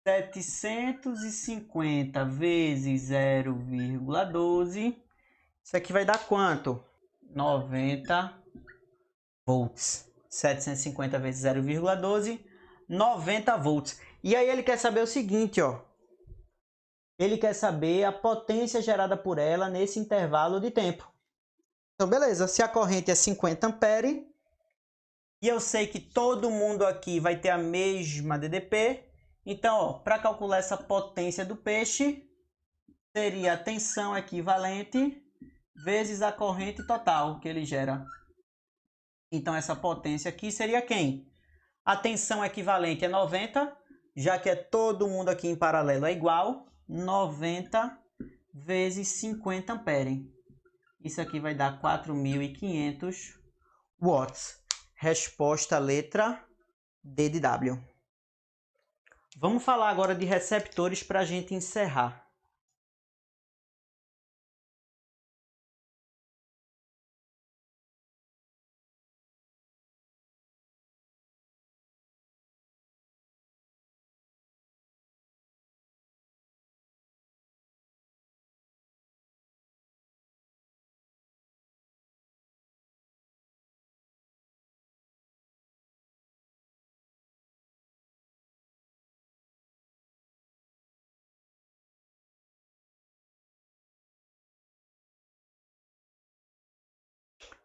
A: 750 vezes 0,12. Isso aqui vai dar quanto? 90 volts. 750 vezes 0,12, 90 volts. E aí ele quer saber o seguinte, ó. Ele quer saber a potência gerada por ela nesse intervalo de tempo. Então, beleza. Se a corrente é 50 ampere, e eu sei que todo mundo aqui vai ter a mesma DDP, então, para calcular essa potência do peixe, seria a tensão equivalente vezes a corrente total que ele gera. Então, essa potência aqui seria quem? A tensão equivalente é 90, já que é todo mundo aqui em paralelo é igual. 90 vezes 50 ampere. Isso aqui vai dar 4.500 watts. Resposta letra D de W. Vamos falar agora de receptores para a gente encerrar.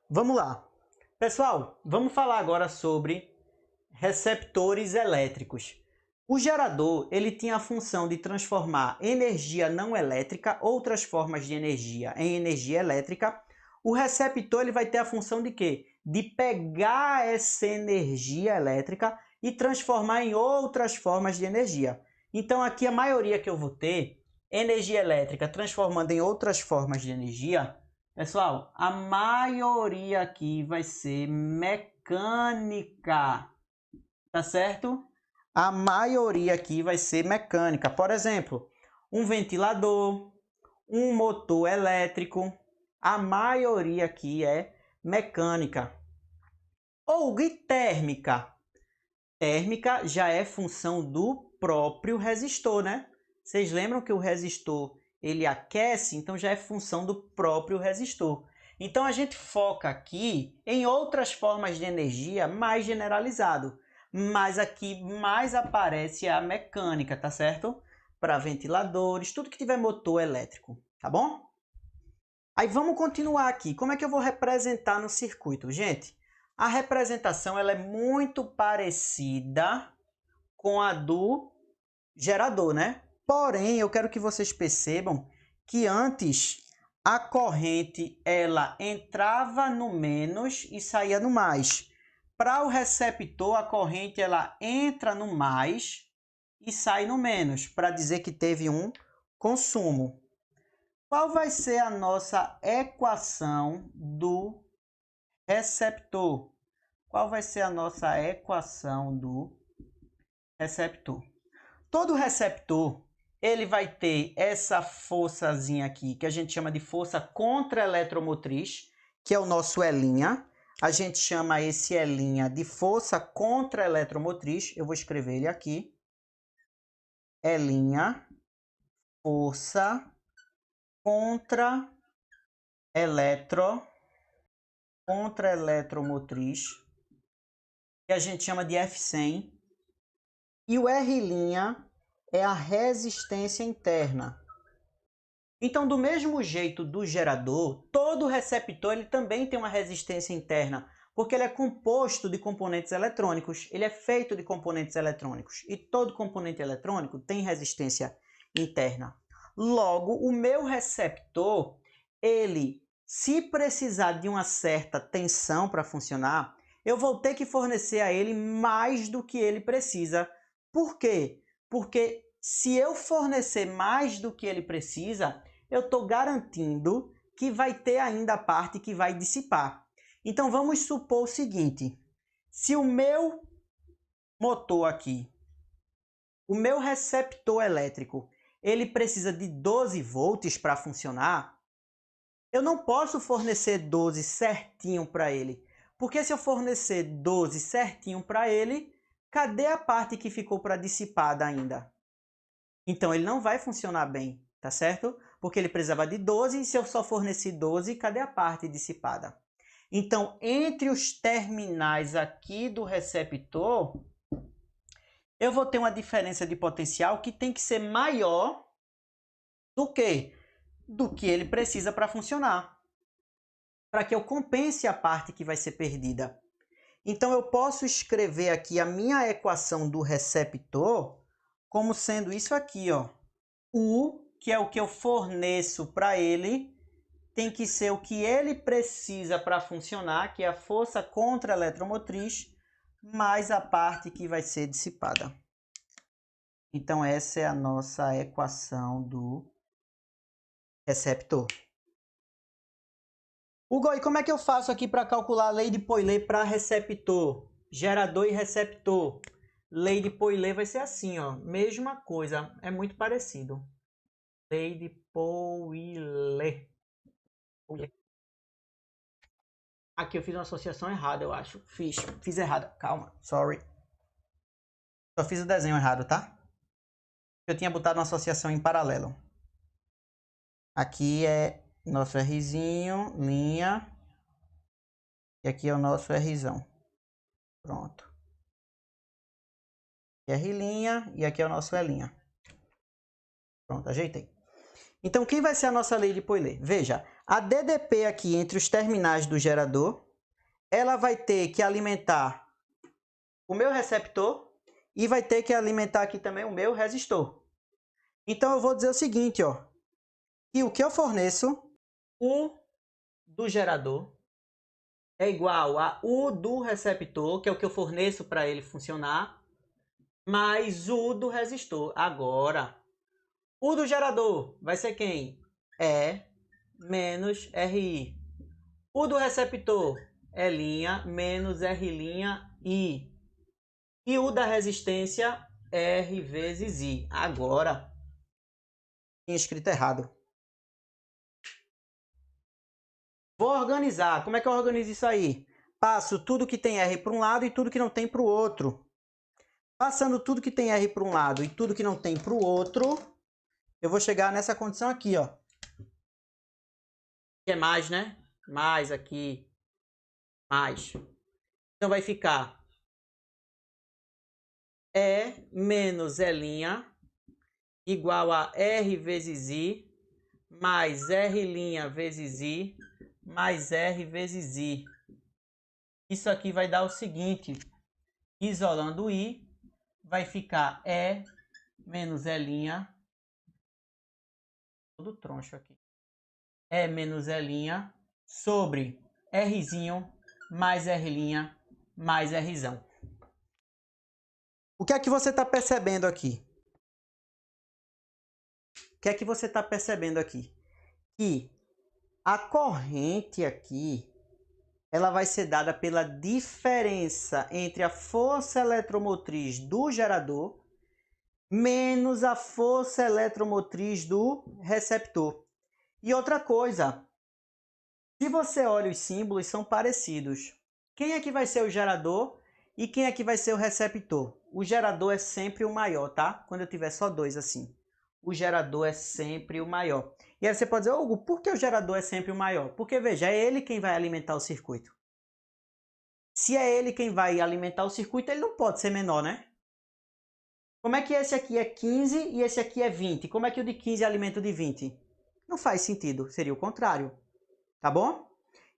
A: Vamos lá. Pessoal, vamos falar agora sobre receptores elétricos. O gerador, ele tinha a função de transformar energia não elétrica, outras formas de energia, em energia elétrica. O receptor, ele vai ter a função de quê? De pegar essa energia elétrica e transformar em outras formas de energia. Então, aqui a maioria que eu vou ter, energia elétrica transformando em outras formas de energia. Pessoal, a maioria aqui vai ser mecânica, tá certo? A maioria aqui vai ser mecânica. Por exemplo, um ventilador, um motor elétrico, a maioria aqui é mecânica. Ou térmica. Térmica já é função do próprio resistor, né? Vocês lembram que o resistor ele aquece, então já é função do próprio resistor. Então a gente foca aqui em outras formas de energia mais generalizado, mas aqui mais aparece a mecânica, tá certo? Para ventiladores, tudo que tiver motor elétrico, tá bom? Aí vamos continuar aqui. Como é que eu vou representar no circuito? Gente, a representação ela é muito parecida com a do gerador, né? Porém, eu quero que vocês percebam que antes a corrente ela entrava no menos e saía no mais. Para o receptor, a corrente ela entra no mais e sai no menos, para dizer que teve um consumo. Qual vai ser a nossa equação do receptor? Qual vai ser a nossa equação do receptor? Todo receptor, ele vai ter essa forçazinha aqui, que a gente chama de força contra-eletromotriz, que é o nosso E'. A gente chama esse E' de força contra-eletromotriz. Eu vou escrever ele aqui. E', força contra-eletromotriz, que a gente chama de F100. E o R' é a resistência interna. Então, do mesmo jeito do gerador, todo receptor ele também tem uma resistência interna, porque ele é composto de componentes eletrônicos, ele é feito de componentes eletrônicos, e todo componente eletrônico tem resistência interna. Logo, o meu receptor, ele, se precisar de uma certa tensão para funcionar, eu vou ter que fornecer a ele mais do que ele precisa. Por quê? Porque Se eu fornecer mais do que ele precisa, eu estou garantindo que vai ter ainda a parte que vai dissipar. Então, vamos supor o seguinte. Se o meu motor aqui, o meu receptor elétrico, ele precisa de 12 volts para funcionar, eu não posso fornecer 12 certinho para ele. Porque se eu fornecer 12 certinho para ele, cadê a parte que ficou para dissipada ainda? Então ele não vai funcionar bem, tá certo? Porque ele precisava de 12 e se eu só fornecer 12, cadê a parte dissipada? Então, entre os terminais aqui do receptor, eu vou ter uma diferença de potencial que tem que ser maior do que ele precisa para funcionar, para que eu compense a parte que vai ser perdida. Então, eu posso escrever aqui a minha equação do receptor como sendo isso aqui, ó. U, que é o que eu forneço para ele, tem que ser o que ele precisa para funcionar, que é a força contra-eletromotriz, mais a parte que vai ser dissipada. Então, essa é a nossa equação do receptor. Hugo, e como é que eu faço aqui para calcular a lei de Poilet para receptor? Gerador e receptor. Lei de Poilet vai ser assim, ó. Mesma coisa, é muito parecido. Lei de Poilet. Aqui eu fiz uma associação errada, eu acho. Fiz errado. Calma, sorry. Só fiz o desenho errado, tá? Eu tinha botado uma associação em paralelo. Aqui é nosso Rzinho, linha. E aqui é o nosso Rzão. Pronto. R', e aqui é o nosso L'. Pronto, ajeitei. Então, quem vai ser a nossa lei de Poilet? Veja, a DDP aqui entre os terminais do gerador, ela vai ter que alimentar o meu receptor e vai ter que alimentar aqui também o meu resistor. Então, eu vou dizer o seguinte, ó, que o que eu forneço, U do gerador, é igual a U do receptor, que é o que eu forneço para ele funcionar, mais U do resistor. Agora, U do gerador vai ser quem? E menos RI. U do receptor é linha menos R' I. E U da resistência, R vezes I. Agora, tinha escrito errado. Vou organizar. Como é que eu organizo isso aí? Passo tudo que tem R para um lado e tudo que não tem para o outro. Passando tudo que tem R para um lado e tudo que não tem para o outro, eu vou chegar nessa condição aqui, ó. Que é mais, né? Mais aqui. Mais. Então vai ficar E menos E' igual a R vezes I mais R' vezes I mais R vezes I. Isso aqui vai dar o seguinte, isolando I, vai ficar E menos E', todo troncho aqui, E menos E' sobre Rzinho mais R' mais Rzão. O que é que você está percebendo aqui? O que é que você está percebendo aqui? Que a corrente aqui, ela vai ser dada pela diferença entre a força eletromotriz do gerador menos a força eletromotriz do receptor. E outra coisa, se você olha os símbolos, são parecidos. Quem é que vai ser o gerador e quem é que vai ser o receptor? O gerador é sempre o maior, tá? Quando eu tiver só dois assim. O gerador é sempre o maior. E aí você pode dizer, Hugo, por que o gerador é sempre o maior? Porque, veja, é ele quem vai alimentar o circuito. Se é ele quem vai alimentar o circuito, ele não pode ser menor, né? Como é que esse aqui é 15 e esse aqui é 20? Como é que o de 15 alimenta o de 20? Não faz sentido, seria o contrário. Tá bom?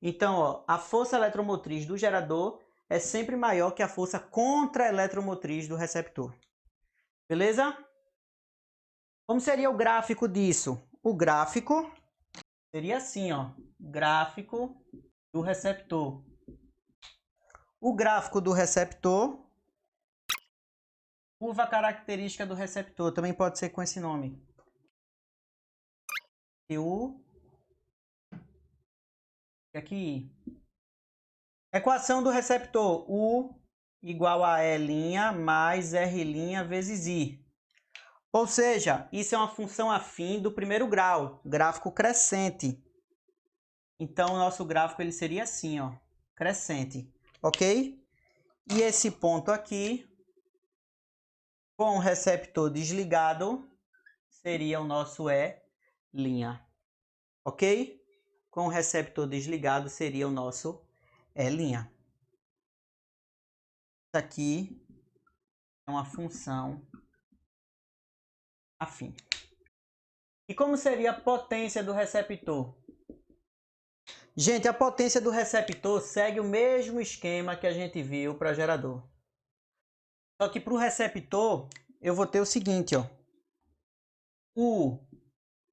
A: Então, ó, a força eletromotriz do gerador é sempre maior que a força contra-eletromotriz do receptor. Beleza? Como seria o gráfico disso? O gráfico seria assim, ó, gráfico do receptor. O gráfico do receptor Curva característica do receptor, também pode ser com esse nome. U. Aqui. Equação do receptor. U igual a E' mais R' vezes I. Ou seja, isso é uma função afim do primeiro grau, gráfico crescente. Então, o nosso gráfico ele seria assim, ó, crescente, ok? E esse ponto aqui, com o receptor desligado, seria o nosso E', ok? Com o receptor desligado, seria o nosso E'. Isso aqui é uma função afim. E como seria a potência do receptor? Gente, a potência do receptor segue o mesmo esquema que a gente viu para gerador. Só que para o receptor, eu vou ter o seguinte, ó. U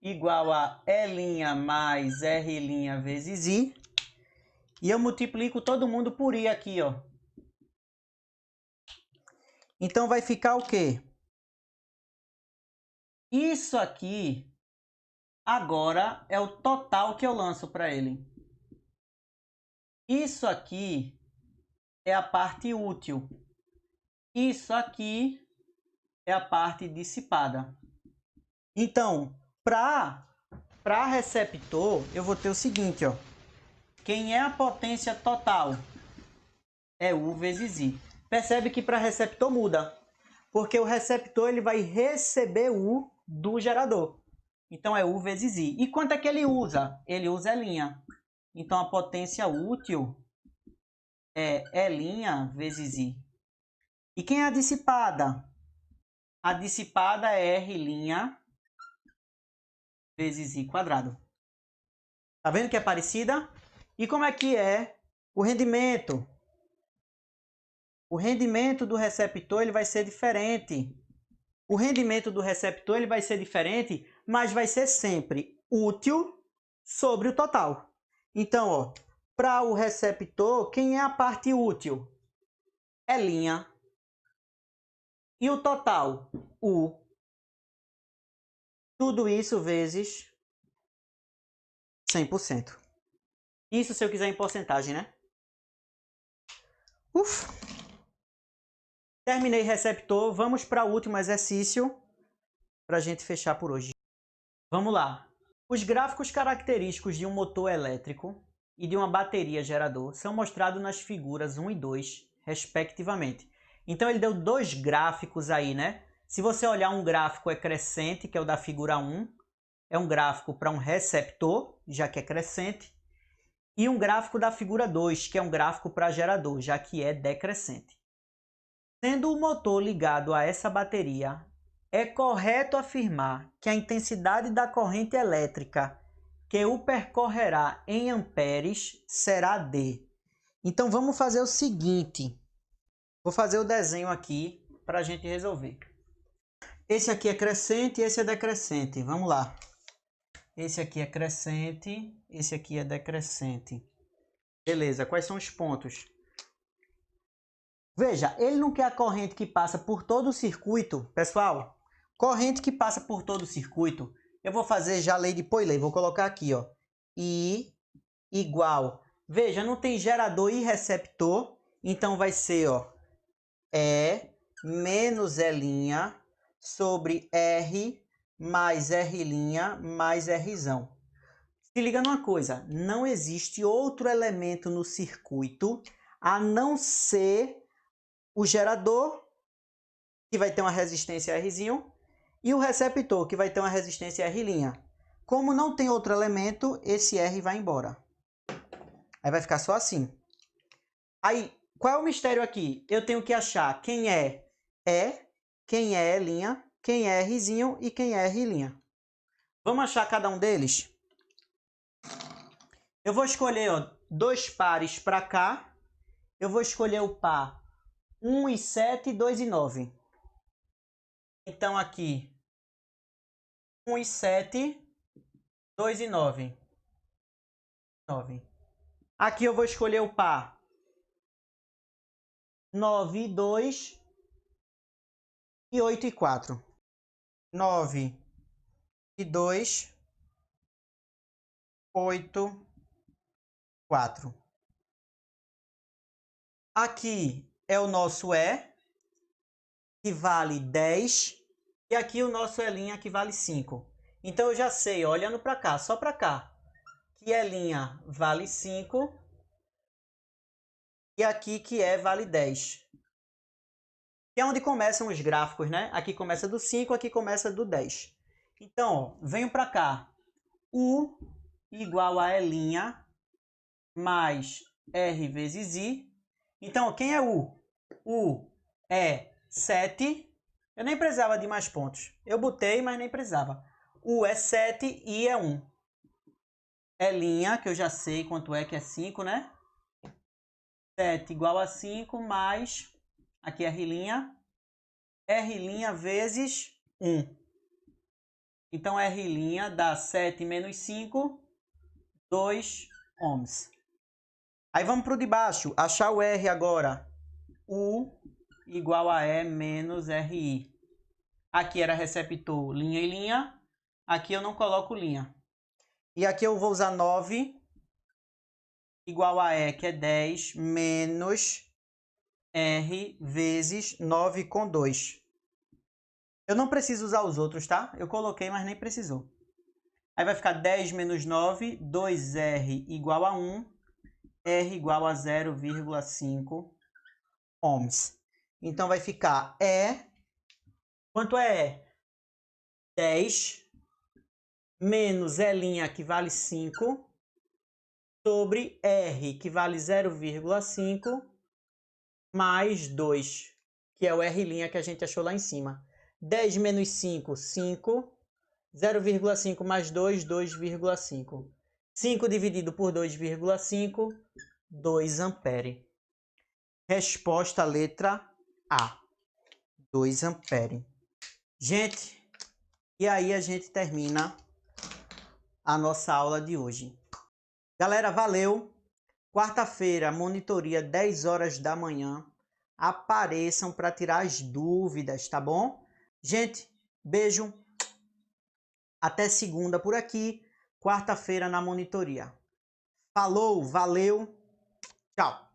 A: igual a E' mais R' vezes I. E eu multiplico todo mundo por I aqui, ó. Então vai ficar o quê? Isso aqui, agora, é o total que eu lanço para ele. Isso aqui é a parte útil. Isso aqui é a parte dissipada. Então, para receptor, eu vou ter o seguinte, ó. Quem é a potência total? É U vezes I. Percebe que para receptor muda, porque o receptor ele vai receber U do gerador. Então é U vezes I. E quanto é que ele usa? Ele usa E'. Então a potência útil é E' vezes I. E quem é a dissipada? A dissipada é R' vezes I quadrado. Tá vendo que é parecida? E como é que é o rendimento? O rendimento do receptor ele vai ser diferente. O rendimento do receptor ele vai ser diferente, mas vai ser sempre útil sobre o total. Então, ó, para o receptor, quem é a parte útil? E'. E o total? U. Tudo isso vezes 100%. Isso se eu quiser em porcentagem, né? Ufa! Terminei receptor. Vamos para o último exercício para a gente fechar por hoje. Vamos lá. Os gráficos característicos de um motor elétrico e de uma bateria gerador são mostrados nas figuras 1 e 2, respectivamente. Então ele deu dois gráficos aí, né? Se você olhar um gráfico é crescente, que é o da figura 1, é um gráfico para um receptor, já que é crescente, e um gráfico da figura 2, que é um gráfico para gerador, já que é decrescente. Sendo o motor ligado a essa bateria, é correto afirmar que a intensidade da corrente elétrica que o percorrerá em amperes será D. Então vamos fazer o seguinte. Vou fazer o desenho aqui para a gente resolver. Esse aqui é crescente e esse é decrescente. Vamos lá. Esse aqui é crescente, esse aqui é decrescente. Beleza, quais são os pontos? Veja, ele não quer a corrente que passa por todo o circuito. Pessoal, corrente que passa por todo o circuito, eu vou fazer já lei de Poilet. Vou colocar aqui, ó. I igual. Veja, não tem gerador e receptor. Então vai ser, ó, E menos E' sobre R mais R' mais Rzão. Se liga numa coisa, não existe outro elemento no circuito a não ser o gerador, que vai ter uma resistência Rzinho, e o receptor, que vai ter uma resistência R'. Como não tem outro elemento, esse R vai embora. Aí vai ficar só assim. Aí, qual é o mistério aqui? Eu tenho que achar quem é E, quem é E', quem é Rzinho e quem é R'. Vamos achar cada um deles? Eu vou escolher, ó, dois pares para cá. Eu vou escolher o par 1 e 7 e 2 e 9. Então aqui 1 e 7, 2 e 9. 9. Aqui eu vou escolher o par 9 e 2 E 8 e 4. 9 e 2. 8, 4. Aqui é o nosso E, que vale 10. E aqui o nosso E' que vale 5. Então eu já sei, olhando para cá, só para cá, que E' vale 5. E aqui que E vale 10. Que é onde começam os gráficos, né? Aqui começa do 5, aqui começa do 10. Então, ó, venho para cá. U igual a E' mais R vezes I. Então, quem é U? U é 7. Eu nem precisava de mais pontos. Eu botei, mas nem precisava. U é 7 e I é 1. E', que eu já sei quanto é, que é 5, né? 7 igual a 5 mais, aqui é R', R' vezes 1. Então, R' dá 7 menos 5, 2 ohms. Aí vamos para o de baixo, achar o R agora. U igual a E menos RI. Aqui era receptor linha e linha, aqui eu não coloco linha. E aqui eu vou usar 9 igual a E, que é 10, menos R vezes 9 com 2. Eu não preciso usar os outros, tá? Eu coloquei, mas nem precisou. Aí vai ficar 10 menos 9, 2R igual a 1, R igual a 0,5 ohms. Então vai ficar E. Quanto é E? 10 menos E', que vale 5, sobre R, que vale 0,5, mais 2, que é o R' que a gente achou lá em cima. 10 menos 5, 5. 0,5 mais 2, 2,5. 5 dividido por 2,5, 2 ampere. Resposta letra A, 2 ampere. Gente, e aí a gente termina a nossa aula de hoje. Galera, valeu! Quarta-feira, monitoria, 10 horas da manhã. Apareçam para tirar as dúvidas, tá bom? Gente, beijo. Até segunda por aqui. Quarta-feira na monitoria. Falou, valeu, tchau!